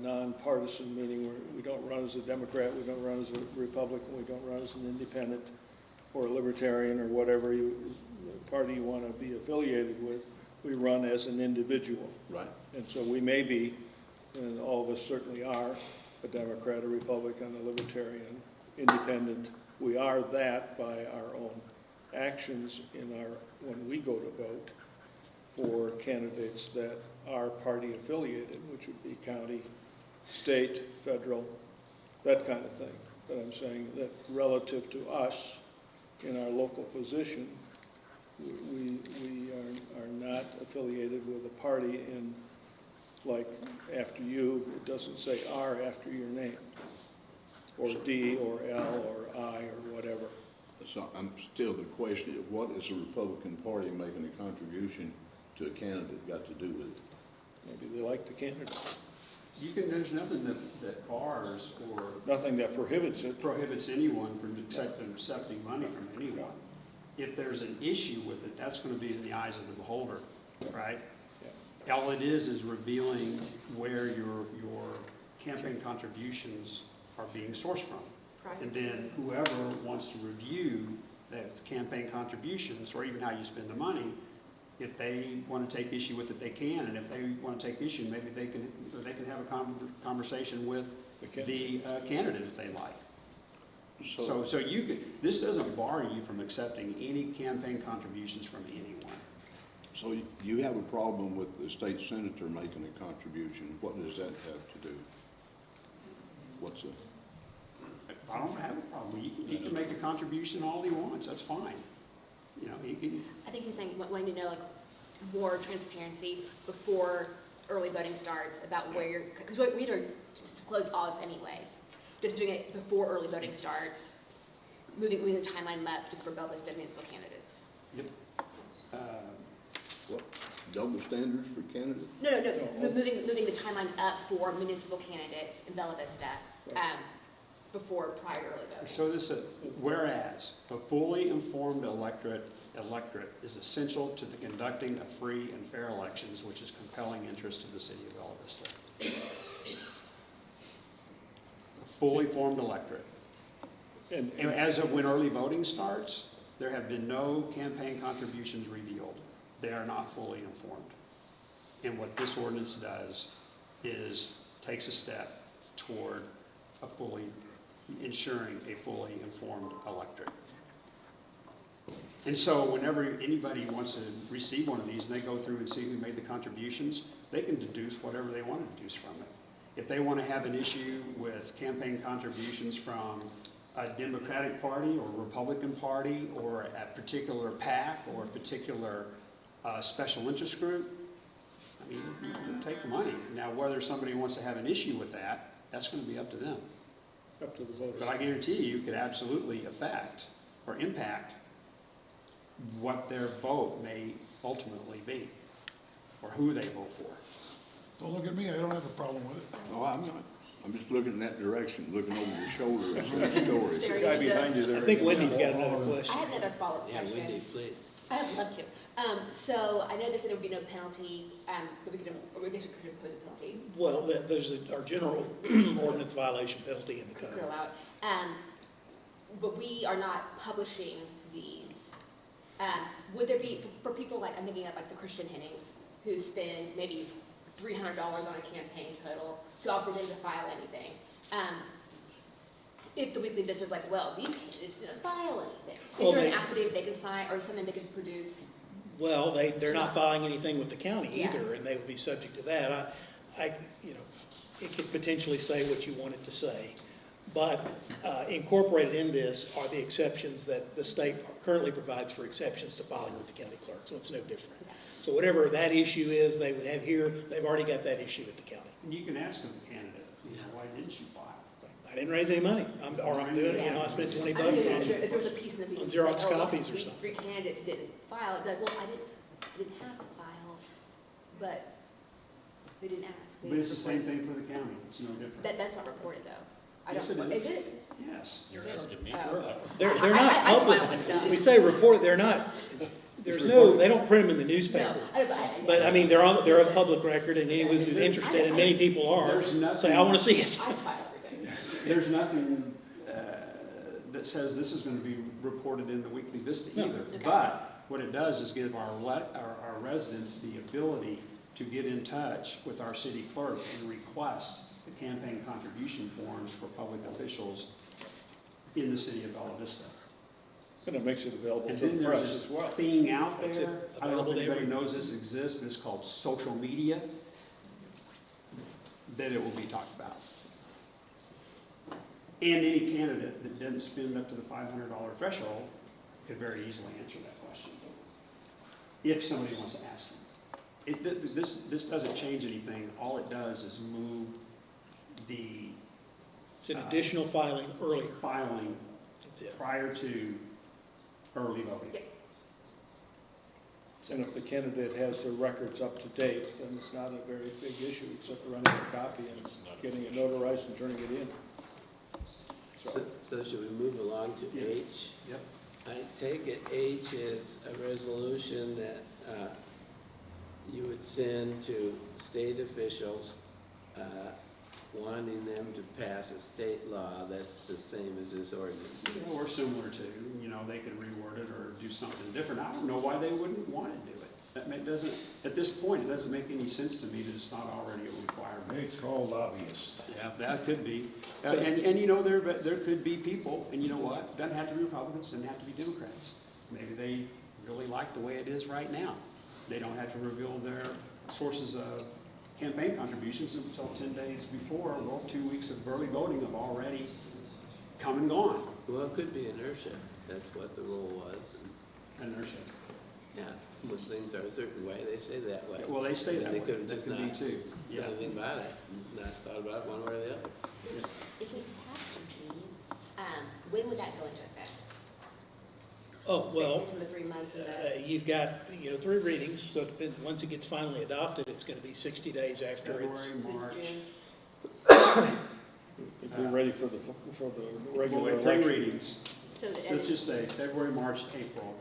nonpartisan, meaning we don't run as a Democrat, we don't run as a Republican, we don't run as an independent or a libertarian or whatever party you want to be affiliated with. We run as an individual. Right. And so we may be, and all of us certainly are, a Democrat, a Republican, a Libertarian, independent. We are that by our own actions when we go to vote for candidates that are party affiliated, which would be county, state, federal, that kind of thing. But I'm saying that relative to us in our local position, we are not affiliated with a party, and like after you, it doesn't say R after your name, or D or L or I or whatever. So I'm still the question, what is the Republican Party making a contribution to a candidate got to do with it? Maybe they like the candidate. There's nothing that bars or Nothing that prohibits it. prohibits anyone from accepting money from anyone. If there's an issue with it, that's going to be in the eyes of the beholder, right? Yeah. All it is revealing where your campaign contributions are being sourced from. And then whoever wants to review those campaign contributions, or even how you spend the money, if they want to take issue with it, they can. And if they want to take issue, maybe they can have a conversation with the candidate if they like. So you could, this doesn't bar you from accepting any campaign contributions from anyone. So you have a problem with the state senator making a contribution. What does that have to do? What's the? I don't have a problem. He can make a contribution all he wants. That's fine. You know, he can. I think he's saying, wanting to know like more transparency before early voting starts about where you're, because we had to just close all this anyways. Just doing it before early voting starts, moving the timeline left just for Bella Vista municipal candidates. Yep. What, double standards for candidates? No. Moving the timeline up for municipal candidates in Bella Vista before prior to early voting. So this, whereas a fully informed electorate is essential to the conducting of free and fair elections, which is compelling interest to the city of Bella Vista. A fully formed electorate. And as of when early voting starts, there have been no campaign contributions revealed. They are not fully informed. And what this ordinance does is takes a step toward ensuring a fully informed electorate. And so whenever anybody wants to receive one of these and they go through and see who made the contributions, they can deduce whatever they want to deduce from it. If they want to have an issue with campaign contributions from a Democratic Party or Republican Party or a particular PAC or a particular special interest group, I mean, you can take the money. Now, whether somebody wants to have an issue with that, that's going to be up to them. Up to the voters. But I guarantee you could absolutely affect or impact what their vote may ultimately be or who they vote for. Don't look at me, I don't have a problem with it. No, I'm not. I'm just looking in that direction, looking over your shoulder and seeing stories. The guy behind you there. I think Wendy's got another question. I have another follow-up Yeah, question. Wendy, please. I would love to. So I know they said there would be no penalty, but we could impose a penalty. Well, there's our general ordinance violation penalty in the Could code. grill out. but we are not publishing these. Would there be, for people like, I'm thinking of like the Christian Hennings, who spend maybe $300 on a campaign total, so obviously didn't file anything. If the Weekly Visitor's like, well, these candidates didn't file anything, is there an affidavit they can sign or something they can produce? Well, they're not filing anything with the county Yeah. either, and they would be subject to that. You know, it could potentially say what you want it to say. But incorporated in this are the exceptions that the state currently provides for exceptions to filing with the county clerk, so it's no different. So whatever that issue is they would have here, they've already got that issue with the county. And you can ask them, the candidate, why didn't you file? I didn't raise any money, I'm doing it, you know, I spent $20 If there was a piece in the meeting, Xerox like, copies or these something. 3 candidates didn't file, it's like, well, I didn't have to file, but they didn't ask. But it's the same thing for the county, it's no different. That's not reported though. I Yes, don't, it is. is it? Yes. You're asking me. Oh. They're not I file my public, stuff. we say reported, they're not, they don't print them in the newspaper. But I mean, they're of public record, and anyone who's interested, and many people are, say, I want to see it. I file everything. There's nothing that says this is going to be reported in the Weekly Vista No. either. Okay. But what it does is give our residents the ability to get in touch with our city clerk and request the campaign contribution forms for public officials in the city of Bella Vista. And it makes it available And to then the press there's as this well. thing out That's there, it, I don't know available if to anybody everyone. knows this exists, but it's called social media, that it will be talked about. And any candidate that didn't spend up to the $500 threshold could very easily answer that question, if somebody wants to ask him. This doesn't change anything, all it does is move the It's an additional filing earlier. filing That's it. prior to early voting. Yep. And if the candidate has their records up to date, then it's not a very big issue, except for running a copy and getting it notarized and turning it in. So should we move along to H? Yep. I take it H is a resolution that you would send to state officials wanting them to pass a state law that's the same as this ordinance is. Or similar to, they could reword it or do something different. I don't know why they wouldn't want to do it. Doesn't, at this point, it doesn't make any sense to me that it's not already a requirement. It's called lobbyists. Yeah, that could be. So- There could be people, and you know what? Doesn't have to be Republicans, doesn't have to be Democrats. Maybe they really like the way it is right now. They don't have to reveal their sources of campaign contributions until 10 days before. Well, 2 weeks of early voting have already come and gone. Well, it could be inertia. That's what the rule was. Inertia. Yeah, when things are a certain way, they stay that way. Well, they stay And that they way. could have That just could not be too. Yeah. done anything about it, not thought about it one way or the other. If we pass the when would that go into effect? Oh, well, Into the 3 months and the. you've got, 3 readings, so it depends, once it gets finally adopted, it's gonna be 60 days after it's. February, March. It'd be ready for the regular Well, 3 election. readings. So the Let's just say February, March, April.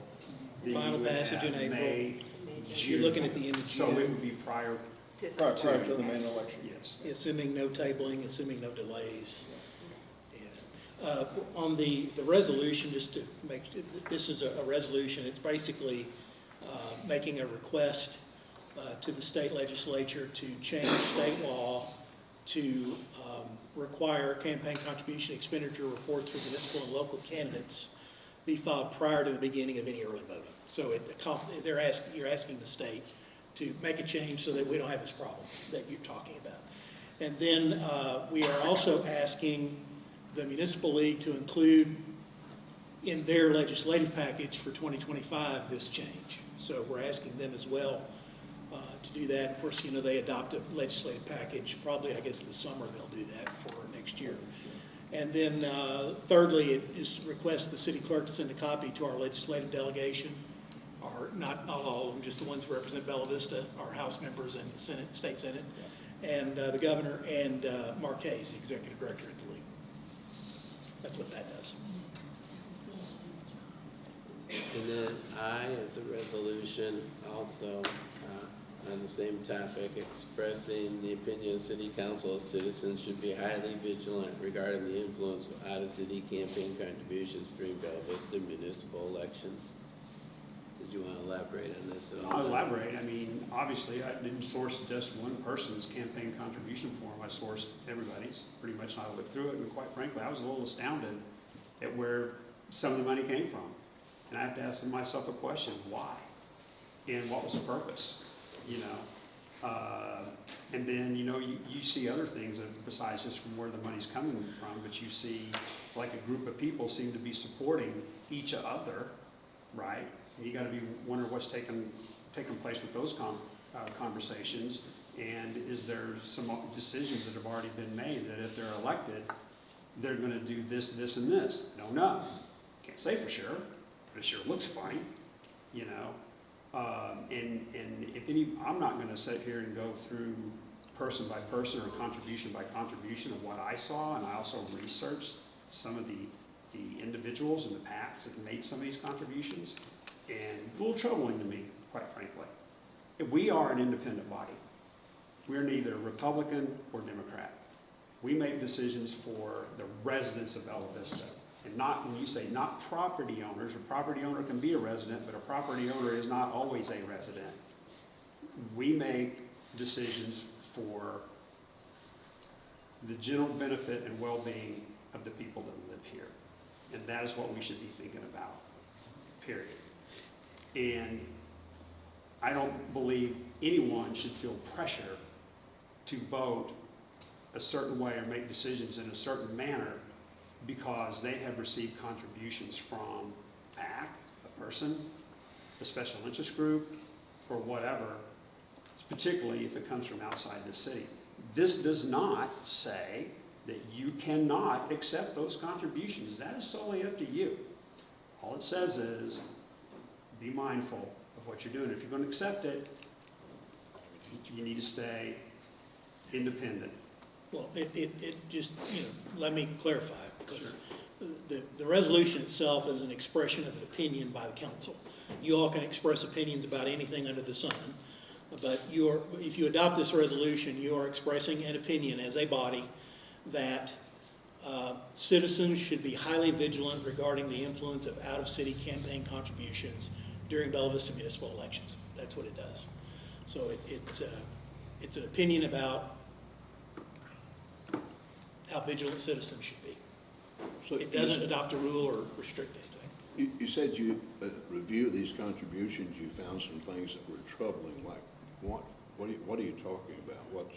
Then Final you would passage in have April. May, June. You're looking at the end of So it June, would be prior, Prior to the main election. yes. assuming no tabling, assuming no delays. Yeah. On the resolution, just to make, this is a resolution, it's basically making a request to the state legislature to change state law to require campaign contribution expenditure reports for municipal and local candidates be filed prior to the beginning of any early voting. So you're asking the state to make a change so that we don't have this problem that you're talking about. And then we are also asking the Municipal League to include in their legislative package for 2025 this change. So we're asking them as well to do that. Of course, they adopt a legislative package, probably, I guess, this summer they'll do that for next year. And then thirdly, it is request the city clerk to send a copy to our legislative delegation, or not all of them, just the ones that represent Bella Vista, our House members and the Senate, State Senate, and the governor and Mark Hayes, the executive director at the league. That's what that does. And then I, as a resolution, also On the same topic, expressing the opinion of city council, citizens should be highly vigilant regarding the influence of out-of-city campaign contributions during Bella Vista municipal elections. Did you want to elaborate on this at all? I'll elaborate. I mean, obviously, I didn't source just one person's campaign contribution form. I sourced everybody's, pretty much. I looked through it, and quite frankly, I was a little astounded at where some of the money came from. And I have to ask myself a question: why? And what was the purpose? You know, and then, you know, you see other things besides just from where the money's coming from, but you see like a group of people seem to be supporting each other, right? And you got to be wondering what's taking place with those conversations, and is there some decisions that have already been made that if they're elected, they're going to do this, this, and this? Don't know. Can't say for sure, but it sure looks funny, you know. And if any, I'm not going to sit here and go through person by person or contribution by contribution of what I saw, and I also researched some of the individuals and the PACs that made some of these contributions, and a little troubling to me, quite frankly. We are an independent body. We're neither Republican or Democrat. We make decisions for the residents of Bella Vista. And not, when you say not property owners, a property owner can be a resident, but a property owner is not always a resident. We make decisions for the general benefit and well-being of the people that live here. And that is what we should be thinking about, period. And I don't believe anyone should feel pressure to vote a certain way or make decisions in a certain manner because they have received contributions from a PAC, a person, a special interest group, or whatever, particularly if it comes from outside the city. This does not say that you cannot accept those contributions. That is solely up to you. All it says is be mindful of what you're doing. If you're going to accept it, you need to stay independent. Well, it just, you know, let me clarify, because the resolution itself is an expression of an opinion by the council. You all can express opinions about anything under the sun, but if you adopt this resolution, you are expressing an opinion as a body that citizens should be highly vigilant regarding the influence of out-of-city campaign contributions during Bella Vista municipal elections. That's what it does. So it's an opinion about how vigilant citizens should be. So it doesn't adopt a rule or restrict anything. You said you review these contributions, you found some things that were troubling. Like what are you talking about?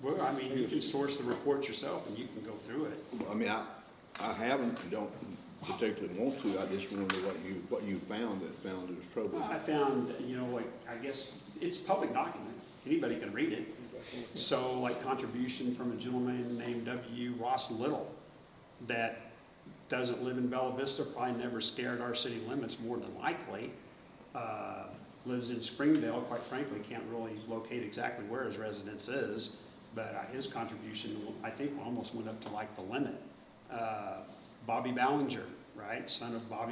Well, I mean, you can source the report yourself and you can go through it. I mean, I haven't and don't particularly want to. I just wonder what you found that it was troubling. I found, you know, like, I guess it's a public document. Anybody can read it. So, like, contribution from a gentleman named W. Ross Little that doesn't live in Bella Vista, probably never scared our city limits more than likely. Lives in Springdale, quite frankly, can't really locate exactly where his residence is, but his contribution, I think, almost went up to like the limit. Bobby Ballinger, right, son of Bob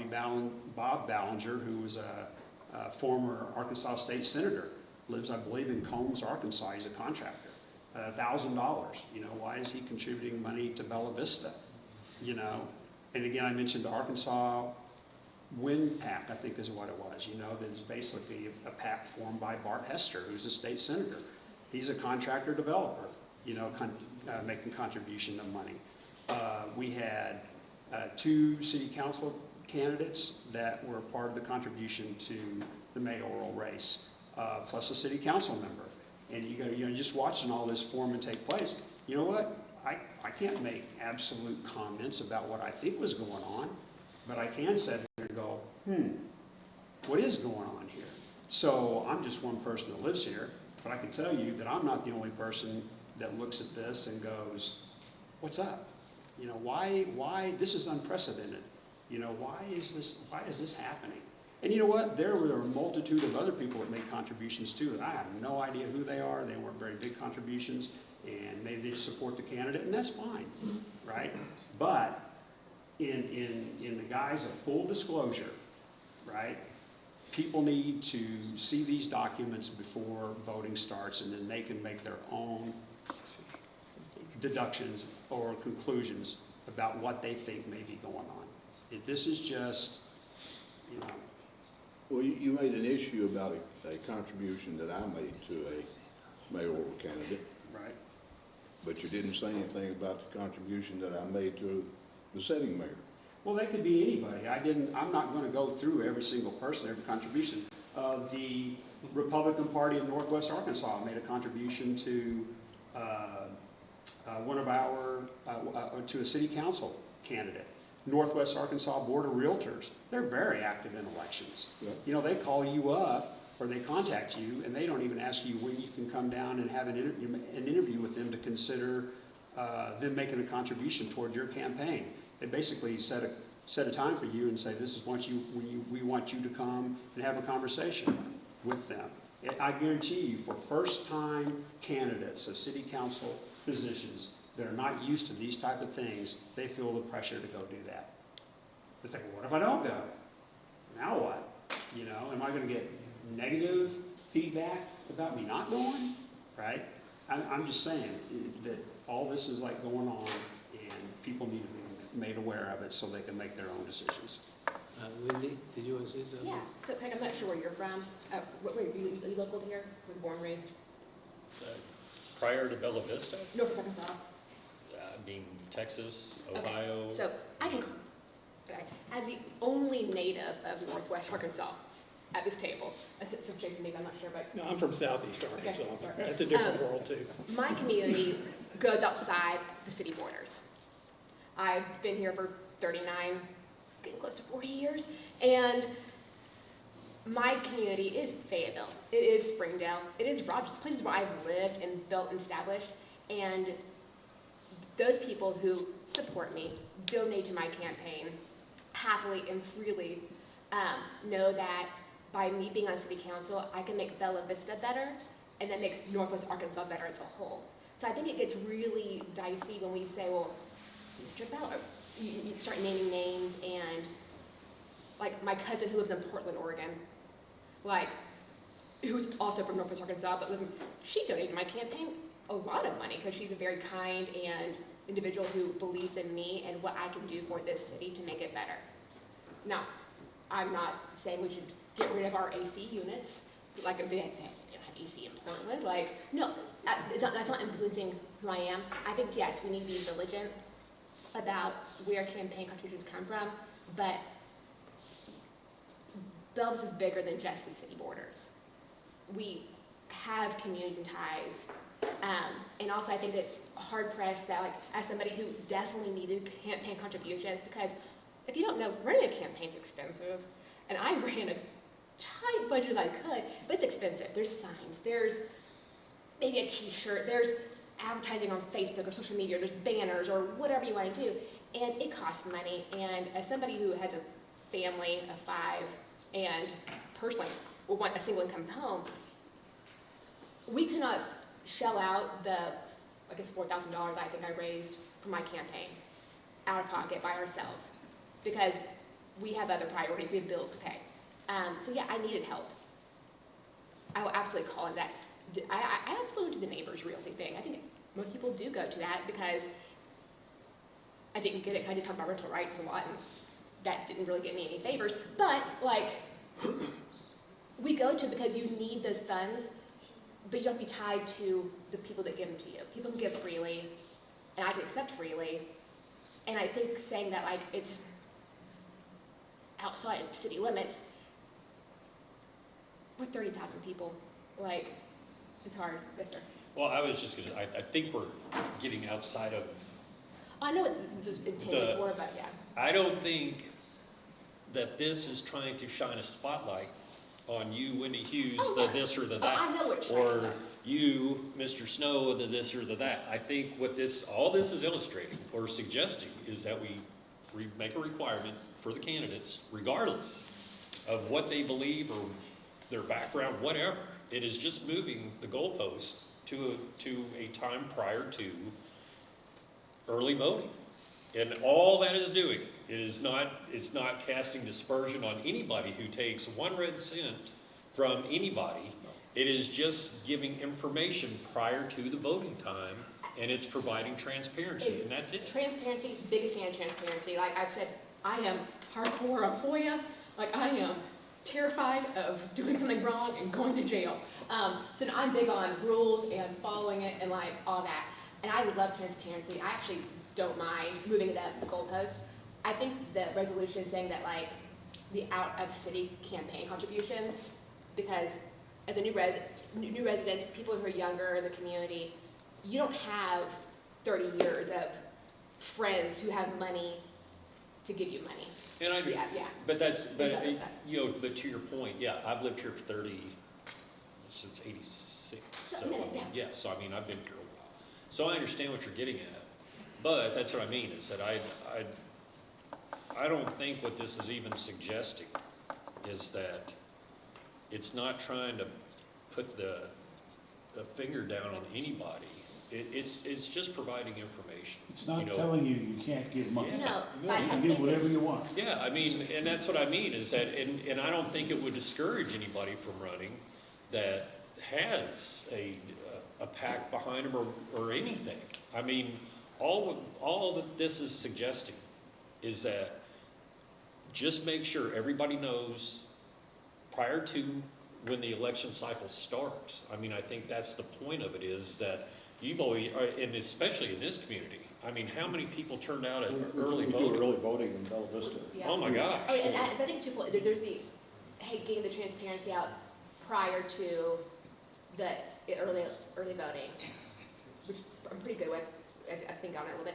Ballinger, who was a former Arkansas state senator, lives, I believe, in Combs, Arkansas. He's a contractor. $1,000. You know, why is he contributing money to Bella Vista? You know, and again, I mentioned Arkansas Wind PAC, I think is what it was. You know, that is basically a PAC formed by Bart Hester, who's a state senator. He's a contractor developer, you know, making contribution of money. We had 2 city council candidates that were part of the contribution to the mayoral race, plus a city council member. And you know, just watching all this form and take place, you know what? I can't make absolute comments about what I think was going on, but I can sit here and go, what is going on here? So I'm just one person that lives here, but I can tell you that I'm not the only person that looks at this and goes, what's up? You know, why this is unprecedented. You know, why is this happening? And you know what? There were a multitude of other people that made contributions too, and I have no idea who they are. They weren't very big contributions, and maybe they just support the candidate, and that's fine, right? But in the guise of full disclosure, right? people need to see these documents before voting starts, and then they can make their own deductions or conclusions about what they think may be going on. If this is just, you know. Well, you made an issue about a contribution that I made to a mayoral candidate. Right. But you didn't say anything about the contribution that I made to the sitting mayor. Well, that could be anybody. I'm not going to go through every single person, every contribution. The Republican Party of Northwest Arkansas made a contribution to one of our, to a city council candidate. Northwest Arkansas Board of Realtors, they're very active in elections. Yeah. You know, they call you up or they contact you and they don't even ask you when you can come down and have an interview with them to consider them making a contribution toward your campaign. They basically set a time for you and say, this is what we want you to come and have a conversation with them. I guarantee you, for first-time candidates of city council positions that are not used to these type of things, they feel the pressure to go do that. They think, well, what if I don't go? Now what? You know, am I going to get negative feedback about me not going? Right? I'm just saying that all this is like going on, and people need to be made aware of it so they can make their own decisions. Wendy, did you want to say something? Yeah, so Craig, I'm not sure where you're from. Are you local here? Were you born and raised? Prior to Bella Vista, Northwest Arkansas. being Texas, Okay, Ohio. so I can, okay, as the only native of Northwest Arkansas at this table, from Jason, maybe I'm not sure, but No, I'm from Southeast Arkansas. Okay, sorry. That's a different world too. my community goes outside the city borders. I've been here for 39, getting close to 40 years, and my community is Fayetteville, it is Springdale, it is Rogers, places where I've lived and built and established, and those people who support me, donate to my campaign, happily and freely know that by me being on city council, I can make Bella Vista better, and that makes Northwest Arkansas better as a whole. So I think it gets really dicey when we say, well, Mr. Bella, you start naming names, and like my cousin who lives in Portland, Oregon, like, who's also from Northwest Arkansas, but she donated to my campaign a lot of money because she's a very kind and individual who believes in me and what I can do for this city to make it better. Now, I'm not saying we should get rid of our AC units, like they don't have AC in Portland, like, no, that's not influencing who I am. I think, yes, we need to be vigilant about where campaign contributions come from, but Bella Vista is bigger than just the city borders. We have communities and ties, and also I think it's hard pressed that, like, as somebody who definitely needed campaign contributions, because if you don't know, running a campaign is expensive, and I ran a tight budget as I could, but it's expensive. There's signs, there's maybe a t-shirt, there's advertising on Facebook or social media, there's banners or whatever you want to do, and it costs money. And as somebody who has a family of 5 and personally will want a single income home, we cannot shell out the, I guess, $4,000 I think I raised for my campaign out of pocket by ourselves, because we have other priorities, we have bills to pay. So yeah, I needed help. I will absolutely call it that. I absolutely went to the neighbors realty thing. I think most people do go to that because I didn't get it, because I did talk about rental rights a lot, and that didn't really get me any favors. But like, we go to it because you need those funds, but you don't have to be tied to the people that give them to you. People can give freely, and I can accept freely. And I think saying that, like, it's outside of city limits, we're 30,000 people. Like, it's hard. Yes, sir. Well, I was just gonna, I think we're getting outside of, I know it's just intended for, but yeah. I don't think that this is trying to shine a spotlight on you, Wendy Hughes, the this or the that. I know what you're or saying. you, Mr. Snow, the this or the that. I think what this, all this is illustrating or suggesting is that we make a requirement for the candidates, regardless of what they believe or their background, whatever. It is just moving the goalpost to a time prior to early voting. And all that is doing It's not casting dispersion on anybody who takes 1 red cent from anybody. It is just giving information prior to the voting time, and it's providing transparency, and that's it. Transparency, biggest fan of transparency. Like I've said, I am hardcore on FOIA. Like I am terrified of doing something wrong and going to jail. So I'm big on rules and following it and like all that. And I would love transparency. I actually don't mind moving it up the goalpost. I think the resolution saying that like the out of city campaign contributions, because as a new residents, people who are younger in the community, you don't have 30 years of friends who have money to give you money. And I, yeah. But but to your point, yeah, I've lived here for since 86. So, yeah, so I mean, I've been here a while. So I understand what you're getting at. But that's what I mean, is that I don't think what this is even suggesting is that it's not trying to put the finger down on anybody. It's just providing information. It's not telling you you can't give money. No, You can give whatever you want. Yeah, I mean, and that's what I mean, is that, and I don't think it would discourage anybody from running that has a PAC behind them or anything. I mean, all that this is suggesting is that just make sure everybody knows prior to when the election cycle starts. I mean, I think that's the point of it, is that you've always, and especially in this community, I mean, how many people turned out at early voting? We do early voting in Bella Vista. Yeah. Oh my gosh. Oh, and I think too, there's the, hey, getting the transparency out prior to the early voting, which I'm pretty good with. I think on it a little bit.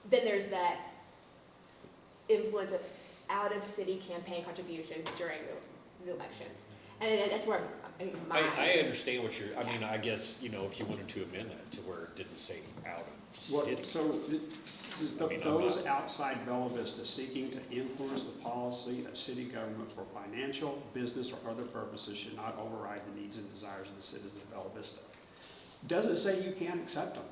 Then there's that influence of out-of-city campaign contributions during the elections. And that's where I understand what you're, I mean, I guess, if you wanted to amend that to where it didn't say out of city. Those outside Bella Vista seeking to influence the policy of city government for financial, business, or other purposes should not override the needs and desires of the citizens of Bella Vista. Doesn't say you can't accept them.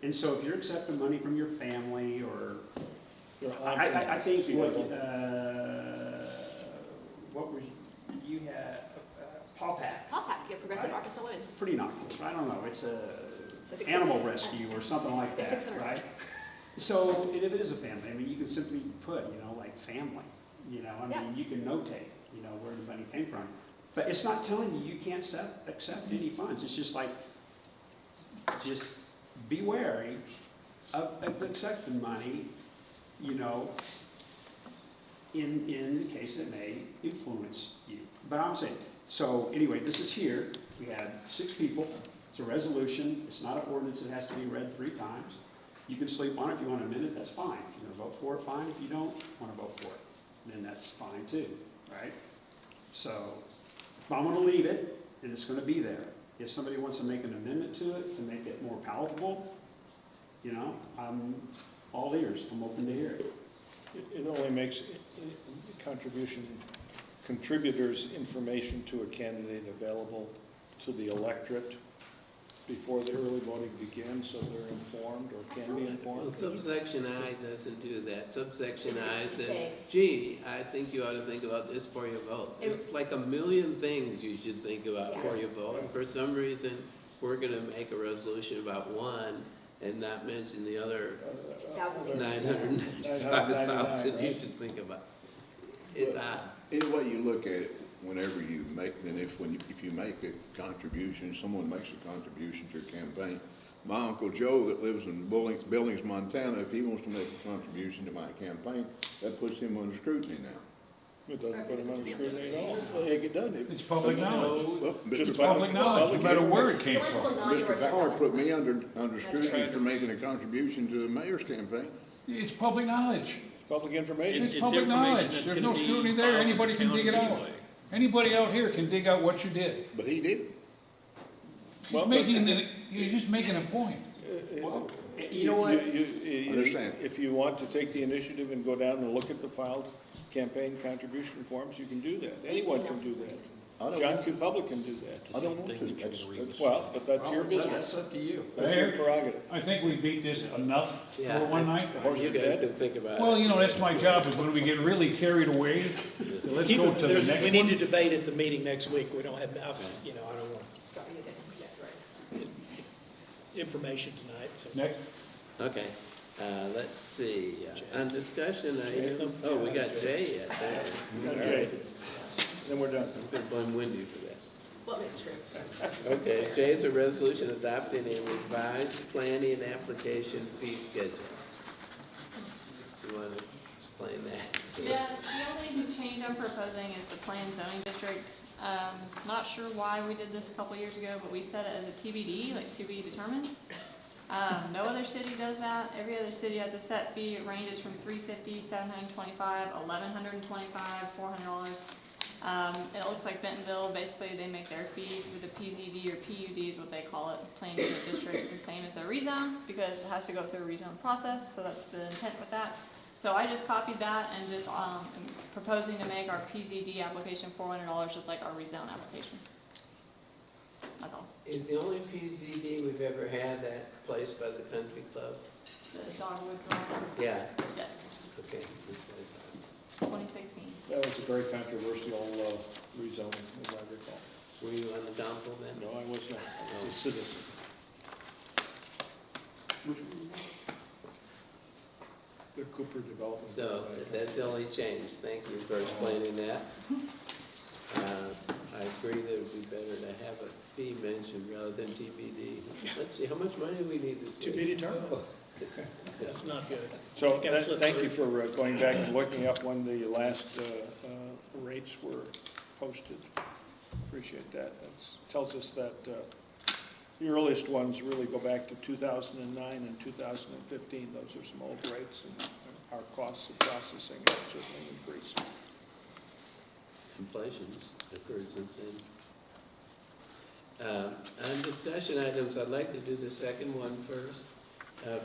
And so if you're accepting money from your family or, I think what were you had, Paw Pack. Paw Pack, yeah, Progressive Arkansas Women. Pretty novel. I don't know. It's animal rescue or something like that, right? So if it is a family, I mean, you can simply put, like family, I mean, you can notate, where the money came from. But it's not telling you can't accept any funds. It's just like, just be wary of accepting money, in the case it may influence you. But I'm saying, so anyway, this is here. We had 6 people. It's a resolution. It's not an ordinance that has to be read 3 times. You can sleep on it if you want to amend it, that's fine. If you want to vote for it, fine. If you don't want to vote for it, then that's fine too, right? So I'm going to leave it, and it's going to be there. If somebody wants to make an amendment to it to make it more palatable, I'm all ears. I'm open to hear it. It only makes contributors' information to a candidate available to the electorate before the early voting begins, so they're informed or can be informed. Well, subsection I doesn't do that. Subsection I says, gee, I think you ought to think about this before you vote. There's like a million things you should think about before you vote. And for some reason, we're going to make a resolution about one and not mention the other 995,000 you should think about. It's odd. Any way you look at it, whenever you make, and if you make a contribution, someone makes a contribution to your campaign. My Uncle Joe that lives in Billings, Montana, if he wants to make a contribution to my campaign, that puts him under scrutiny now. It doesn't put him under scrutiny at all. It doesn't. It's public knowledge. Well, It's public knowledge, no matter where it came from. Mr. Howard put me under scrutiny for making a contribution to the mayor's campaign. It's public knowledge. Public information. It's public knowledge. There's no scrutiny there. Anybody can dig it out. Anybody out here can dig out what you did. But he did. He's just making a point. Well, you know what? Understand. If you want to take the initiative and go down and look at the filed campaign contribution forms, you can do that. Anyone can do that. John Q. Public can do that. I don't want to. Well, but that's your business. That's up to you. That's your prerogative. I think we beat this enough Yeah, for one night. You guys can think about it. Well, you know, that's my job, is when we get really carried away, let's go to the next We need to one. debate at the meeting next week. We don't have, I don't want information tonight. So. Next. Okay, let's see, on discussion item, oh, we got Jay yet there. Okay. All right. Then we're done. I'm gonna blame Wendy for that. Well, maybe true. Okay, J is a resolution adopting a revised planning and application fee schedule. You want to explain that? Yeah, the only change I'm proposing is the planned zoning district. Not sure why we did this a couple years ago, but we set it as a TBD, like to be determined. No other city does that. Every other city has a set fee. It ranges from $350, $725, $1,125, $400. It looks like Bentonville, basically they make their fee with a PZD or PUD is what they call it, Planned Unit District, the same as their rezone, because it has to go through a rezone process, so that's the intent with that. So I just copied that and just am proposing to make our PZD application $400 just like our rezone application. That's all. Is the only PZD we've ever had that place by the country club? The Dogwood Drive? Yeah. Yes, Okay. 2016. That was a very controversial rezoning, as I recall. Were you on the council then? No, I was not. I was a citizen. The Cooper Development. So that's the only change. Thank you for explaining that. I agree that it would be better to have a fee mentioned rather than TBD. Let's see, how much money do we need this year? To be determined. That's not good. So thank you for going back and looking up when the last rates were posted. Appreciate that. That tells us that the earliest ones really go back to 2009 and 2015. Those are some old rates, and our costs of processing have certainly increased. Inflation's occurred since then. On discussion items, I'd like to do the second one first.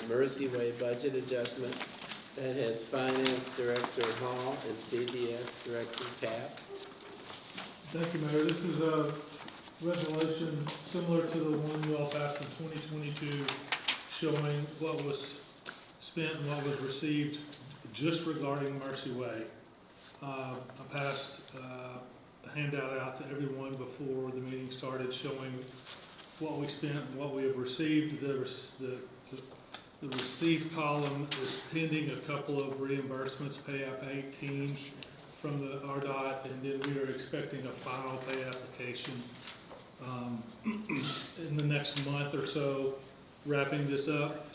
Mercy Way budget adjustment. That has Finance Director Hall and CDS Director Tapp. Thank you, Mayor. This is a resolution similar to the one you all passed in 2022, showing what was spent and what was received just regarding Mercy Way. I passed a handout out to everyone before the meeting started, showing what we spent and what we have received. The received column is pending a couple of reimbursements, pay app 18 from the RDOT, and then we are expecting a final pay application in the next month or so, wrapping this up.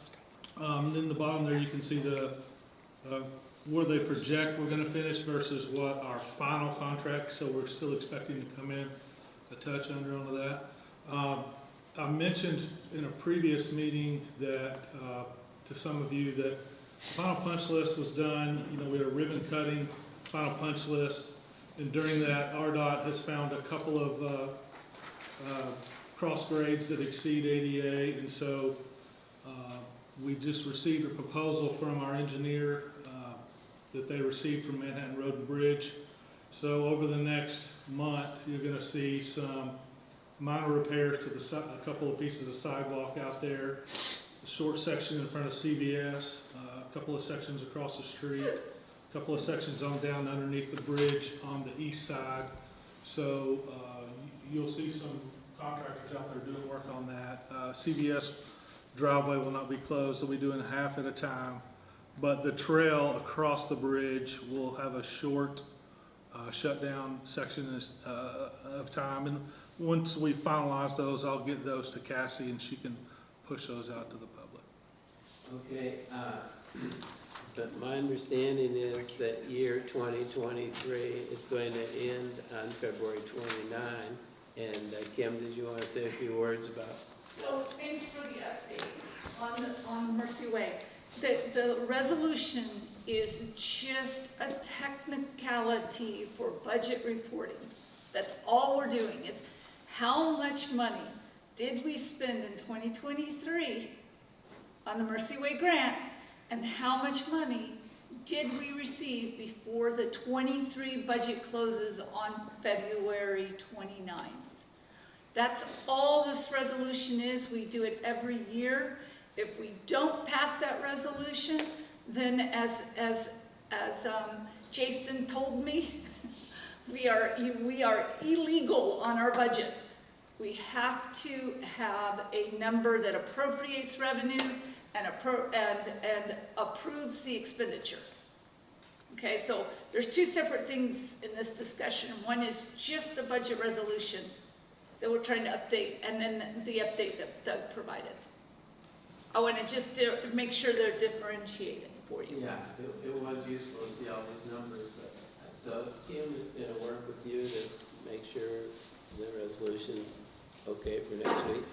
Then the bottom there, you can see the where they project we're going to finish versus what our final contract, so we're still expecting to come in a touch under onto that. I mentioned in a previous meeting that to some of you that the final punch list was done. You know, we had a ribbon cutting final punch list, and during that, RDOT has found a couple of cross grades that exceed ADA, and so we just received a proposal from our engineer that they received from Manhattan Road and Bridge. So over the next month, you're going to see some minor repairs to a couple of pieces of sidewalk out there, a short section in front of CVS, a couple of sections across the street, a couple of sections on down underneath the bridge on the east side. So you'll see some contractors out there doing work on that. CVS driveway will not be closed. They'll be doing half at a time. But the trail across the bridge will have a short shutdown section of time. And once we finalize those, I'll get those to Cassie and she can push those out to the public. Okay, but my understanding is that year 2023 is going to end on February 29. And Kim, did you want to say a few words about? So thanks for the update on Mercy Way. The resolution is just a technicality for budget reporting. That's all we're doing is how much money did we spend in 2023 on the Mercy Way grant, and how much money did we receive before the 23 budget closes on February 29th? That's all this resolution is. We do it every year. If we don't pass that resolution, then as Jason told me, we are illegal on our budget. We have to have a number that appropriates revenue and approves the expenditure. Okay, so there's two separate things in this discussion. One is just the budget resolution that we're trying to update, and then the update that Doug provided. I want to just make sure they're differentiated for you. Yeah, it was useful to see all these numbers, but so Kim is going to work with you to make sure the resolution's okay for next week.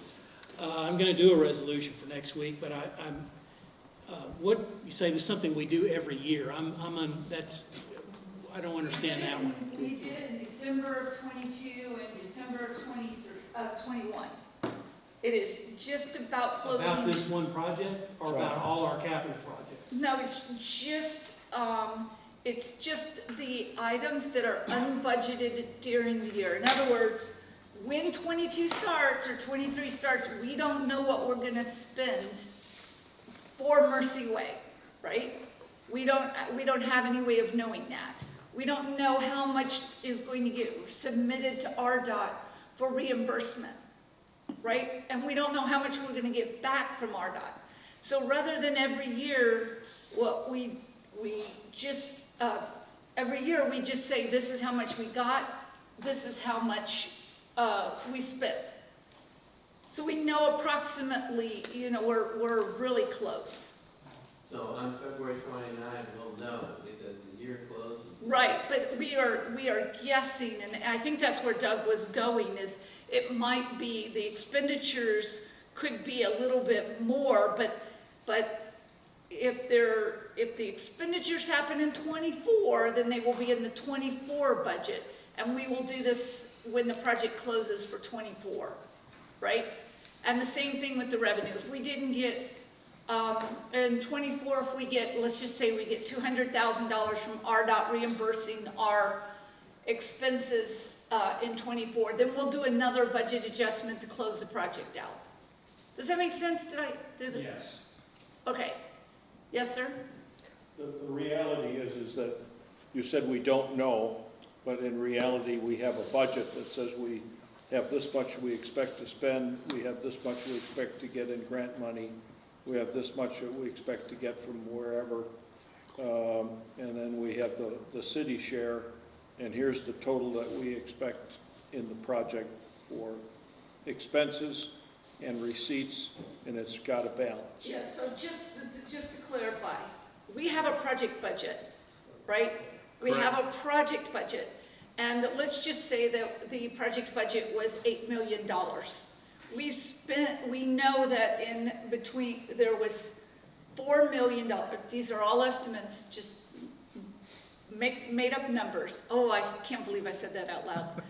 I'm going to do a resolution for next week, but I'm what you say is something we do every year. I don't understand that one. We did it in December of 22 and December of 21. It is just about closing. About this one project, or about all our capital projects? No, it's just the items that are unbudgeted during the year. In other words, when 22 starts or 23 starts, we don't know what we're going to spend for Mercy Way, right? We don't have any way of knowing that. We don't know how much is going to get submitted to RDOT for reimbursement, right? And we don't know how much we're going to get back from RDOT. So rather than every year, what we just every year we just say this is how much we got, this is how much we spent. So we know approximately, we're really close. So on February 29th, we'll know because the year closes. Right, but we are guessing, and I think that's where Doug was going, is it might be the expenditures could be a little bit more, but if the expenditures happen in 24, then they will be in the 24 budget, and we will do this when the project closes for 24, right? And the same thing with the revenue. If we didn't get, in 24, if we get, let's just say we get $200,000 from RDOT reimbursing our expenses in 24, then we'll do another budget adjustment to close the project out. Does that make sense? Yes. Okay. Yes, sir? The reality is that you said we don't know, but in reality, we have a budget that says we have this much we expect to spend, we have this much we expect to get in grant money, we have this much that we expect to get from wherever, and then we have the city share, and here's the total that we expect in the project for expenses and receipts, and it's got a balance. Yeah, so just to clarify, we have a project budget, right? We have a project budget, and let's just say that the project budget was $8 million. We know that in between, there was $4 million, these are all estimates, just made up numbers. Oh, I can't believe I said that out loud.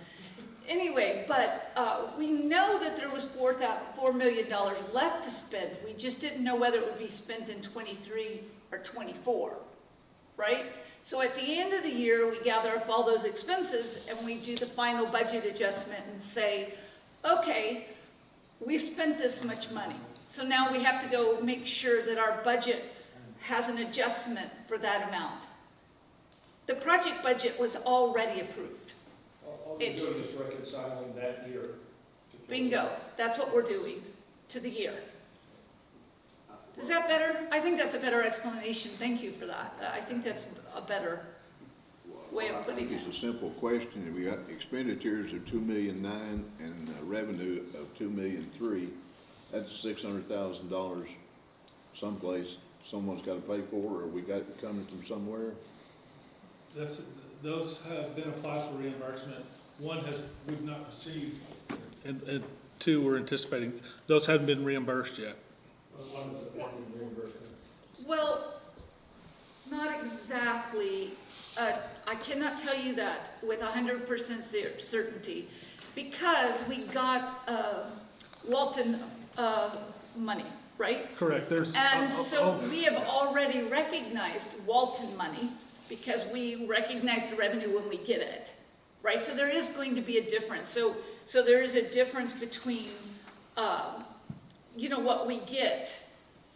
Anyway, but we know that there was $4 million left to spend. We just didn't know whether it would be spent in 23 or 24, right? So at the end of the year, we gather up all those expenses and we do the final budget adjustment and say, okay, we spent this much money. So now we have to go make sure that our budget has an adjustment for that amount. The project budget was already approved. All you're doing is reconciling that year. Bingo. That's what we're doing to the year. Is that better? I think that's a better explanation. Thank you for that. I think that's a better way of putting it. It's a simple question. We got expenditures of $2.9 million and revenue of $2.3 million. That's $600,000 someplace someone's got to pay for, or we got it coming from somewhere. Those have been applied for reimbursement. We've not received, and two we're anticipating. Those haven't been reimbursed yet. Well, not exactly. I cannot tell you that with 100% certainty because we got Walton money. right? Correct, there's. And so we have already recognized Walton money because we recognize the revenue when we get it, right? So there is going to be a difference. So there is a difference between, you know, what we get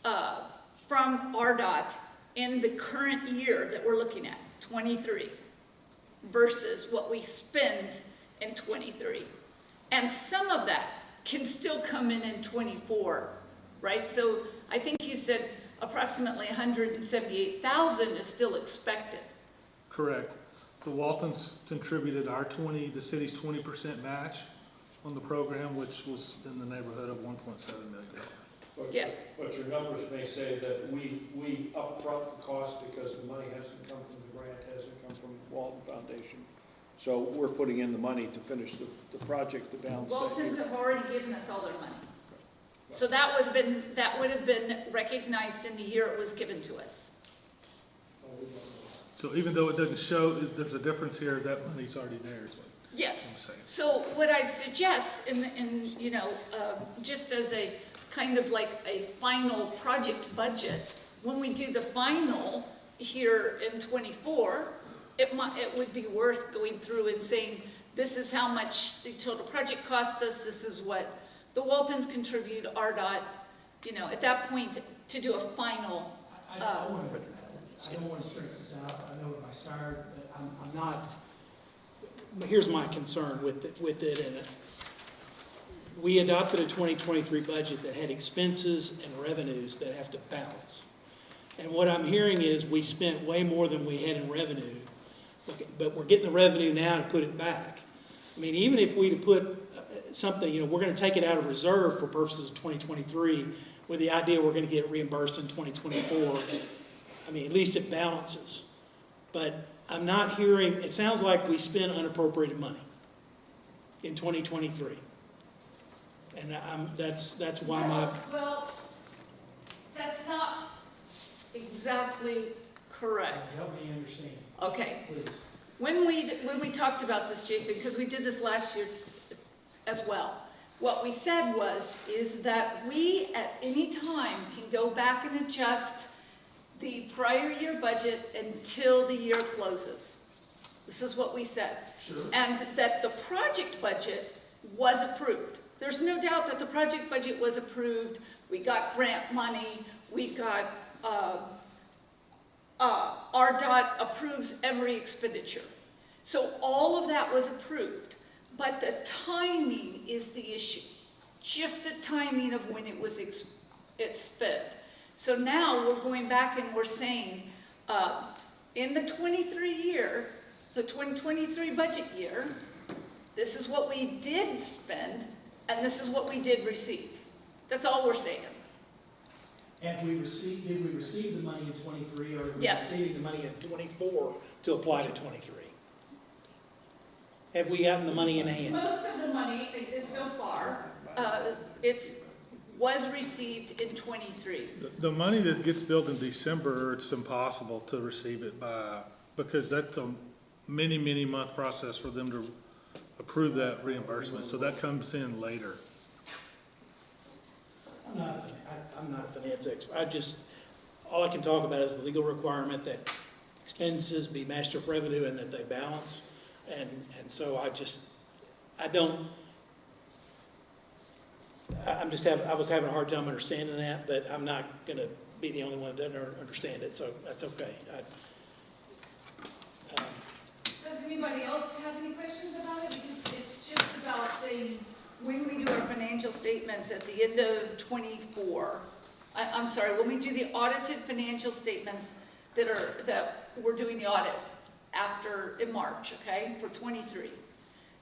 from RDOT in the current year that we're looking at, 23, versus what we spend in 23. And some of that can still come in 24, right? So I think you said approximately 178,000 is still expected. Correct. The Waltons contributed the city's 20% match on the program, which was in the neighborhood of $1.7 million. Yeah. But your numbers may say that we upfront the cost because the money hasn't come from the grant, hasn't come from Walton Foundation. So we're putting in the money to finish the project, the balance. Waltons have already given us all their money. So that would have been recognized in the year it was given to us. So even though it doesn't show, there's a difference here, that money's already there, is what Yes. I'm saying. So what I'd suggest, you know, just as a kind of like a final project budget, when we do the final here in 24, it would be worth going through and saying, this is how much the total project cost us, this is what the Waltons contribute, RDOT, you know, at that point to do a final. I don't want to stress this out. I know if I start, but I'm not. Here's my concern with it, and we adopted a 2023 budget that had expenses and revenues that have to balance. And what I'm hearing is we spent way more than we had in revenue, but we're getting the revenue now to put it back. I mean, even if we to put something, you know, we're going to take it out of reserve for purposes of 2023 with the idea we're going to get reimbursed in 2024. I mean, at least it balances. But I'm not hearing, it sounds like we spent unappropriated money in 2023. And that's why Well, that's not exactly correct. Help me understand. Okay. Please. When we talked about this, Jason, because we did this last year as well, what we said is that we at any time can go back and adjust the prior year budget until the year closes. This is what we said. Sure. And that the project budget was approved. There's no doubt that the project budget was approved. We got grant money. We got, RDOT approves every expenditure. So all of that was approved. But the timing is the issue. Just the timing of when it was spent. So now we're going back and we're saying, in the 23 year, the 2023 budget year, this is what we did spend, and this is what we did receive. That's all we're saying. Did we receive the money in 23, or are we Yes. receiving the money in 24 to apply to 23? Have we gotten the money in hand? Most of the money is so far, was received in 23. The money that gets billed in December, it's impossible to receive it by, because that's a many month process for them to approve that reimbursement. So that comes in later. I'm not a finance expert. All I can talk about is the legal requirement that expenses be matched with revenue and that they balance. And so I was having a hard time understanding that, but I'm not going to be the only one that doesn't understand it, so that's okay. Does anybody else have any questions about it? Because it's just about saying, when we do our financial statements at the end of 24, I'm sorry, when we do the audited financial statements that we're doing the audit after in March, okay, for 23.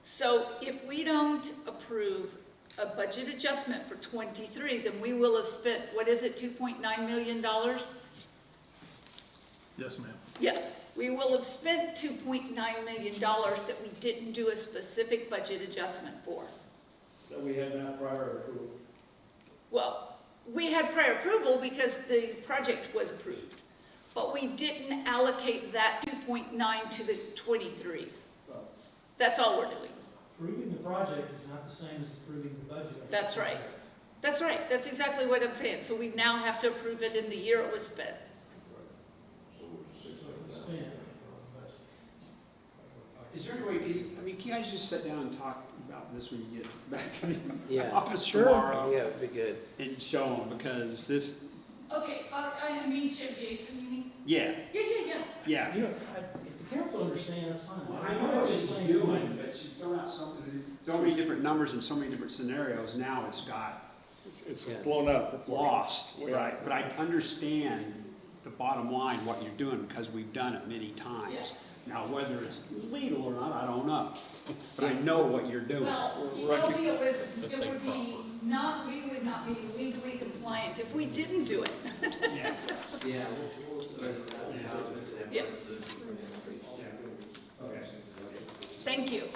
So if we don't approve a budget adjustment for 23, then we will have spent, what is it, $2.9 million? Yes, ma'am. Yeah, we will have spent $2.9 million that we didn't do a specific budget adjustment for. That we had not prior approval. Well, we had prior approval because the project was approved, but we didn't allocate that 2.9 to the 23. That's all we're doing. Approving the project is not the same as approving the budget. That's right. That's right, that's exactly what I'm saying. So we now have to approve it in the year it was spent. Is there any way, can you guys just sit down and talk about this when you get back in the Yeah. office Sure. tomorrow? Yeah, it'd be good. And show them, because this, Okay, I mean, show Jason, you mean? yeah, Yeah. You know, if the council understands, that's fine. Well, I know what she's doing, but she's throwing out so many different numbers and so many different scenarios, now it's got It's Yeah. blown out of proportion. lost, right? But I understand the bottom line, what you're doing, because we've done it many times. Now, whether it's legal or not, I don't know, but I know what you're doing. Well, you told me it would be not, we would not be legally compliant if we didn't do it. Yeah. Yeah. Yeah. Thank you.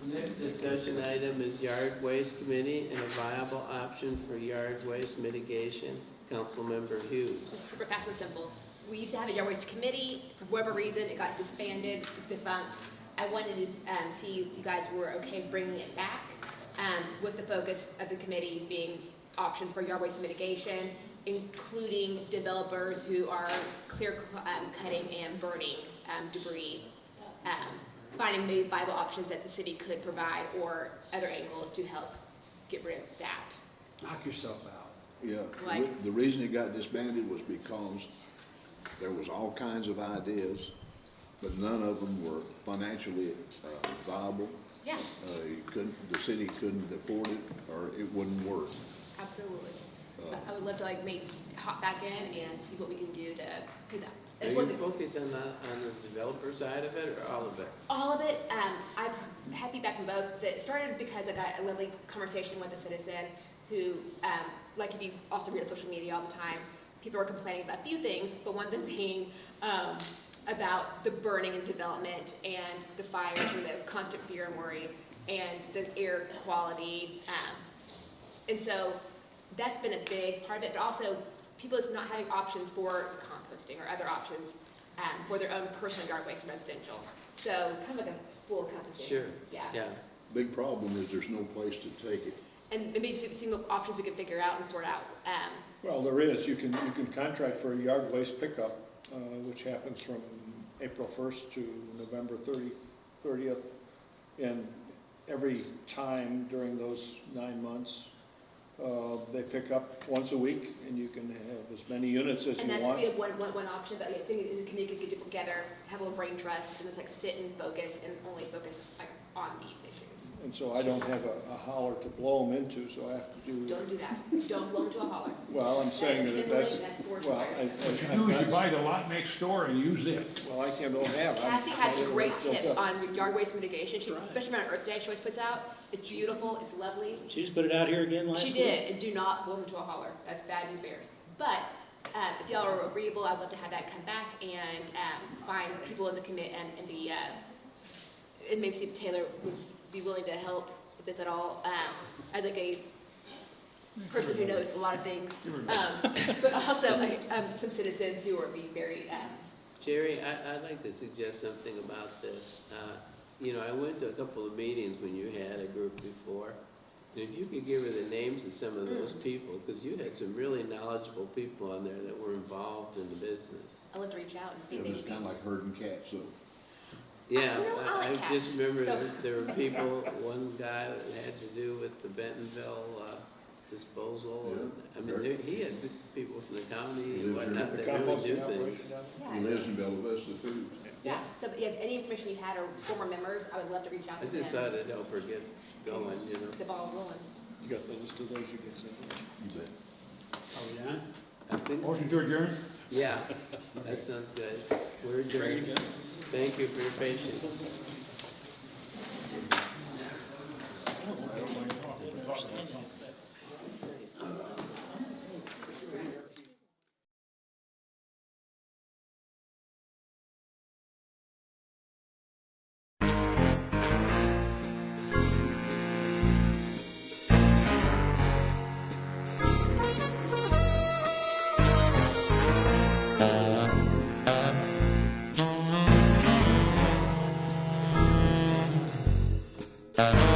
Next discussion item is yard waste committee and a viable option for yard waste mitigation. Councilmember Hughes. This is super fast and simple. We used to have a yard waste committee. For whatever reason, it got disbanded, it's defunct. I wanted to see if you guys were okay bringing it back, with the focus of the committee being options for yard waste mitigation, including developers who are clear cutting and burning debris, finding maybe viable options that the city could provide or other angles to help get rid of that. Knock yourself out. Yeah, Like- the reason it got disbanded was because there was all kinds of ideas, but none of them were financially viable. Yeah, The city couldn't afford it, or it wouldn't work. absolutely. I would love to like hop back in and see what we can do to, because Are you focused on the developer side of it or all of it? all of it, I've had feedback from both. That started because I got a lovely conversation with a citizen who, like if you also read on social media all the time, people are complaining about a few things, but one of them being about the burning and development and the fires and the constant fear and worry and the air quality. And so that's been a big part of it, but also people is not having options for composting or other options for their own personal yard waste and residential. So kind of like a full encompassing. Sure. Yeah. Big problem is there's no place to take it. And maybe see what options we can figure out and sort out. Well, there is, you can contract for a yard waste pickup, which happens from April 1st to November 30th. And every time during those 9 months, they pick up once a week, and you can have as many units as you And that's want. be one option, but I think the committee could get together, have a little brain trust, and just like sit and focus and only focus like on these issues. And so I don't have a holler to blow them into, so I have to do. Don't do that. Don't blow into a holler. Well, I'm saying that that's, forced well, fires. What you do is you buy the lot next door and use it. Well, I don't have. Cassie has I'm- great it's built tips up. on yard waste mitigation, especially around Earth Day, she always puts out. It's beautiful, it's lovely. She just put it out here again last She week? did, and do not blow into a holler. That's bad news bears. But if y'all are agreeable, I'd love to have that come back and find people in the commit and the and maybe see if Taylor would be willing to help with this at all, as like a person who knows a lot of things, but also some citizens who are being very. Jerry, I'd like to suggest something about this. I went to a couple of meetings when you had a group before. And if you could give her the names of some of those people, because you had some really knowledgeable people on there that were involved in the business. I'd love to reach out and see It if they was would kind of be. like herding cats, so. Yeah, I like I just cats, remember so- that there were people, one guy that had to do with the Bentonville disposal. Yeah. I mean, he had people from the county and Lives whatnot The that really composting do operation things. down there? He lives in Bella Vista too. Yeah, so if you have any information you had or former members, I would love to reach out I to just them. thought it'd help her get going, The ball rolling. You got the list of those you can send. You bet. Are we done? I think, Motion to adjourn? yeah, that sounds good. We're adjourned. Thank you for your patience. Thank you.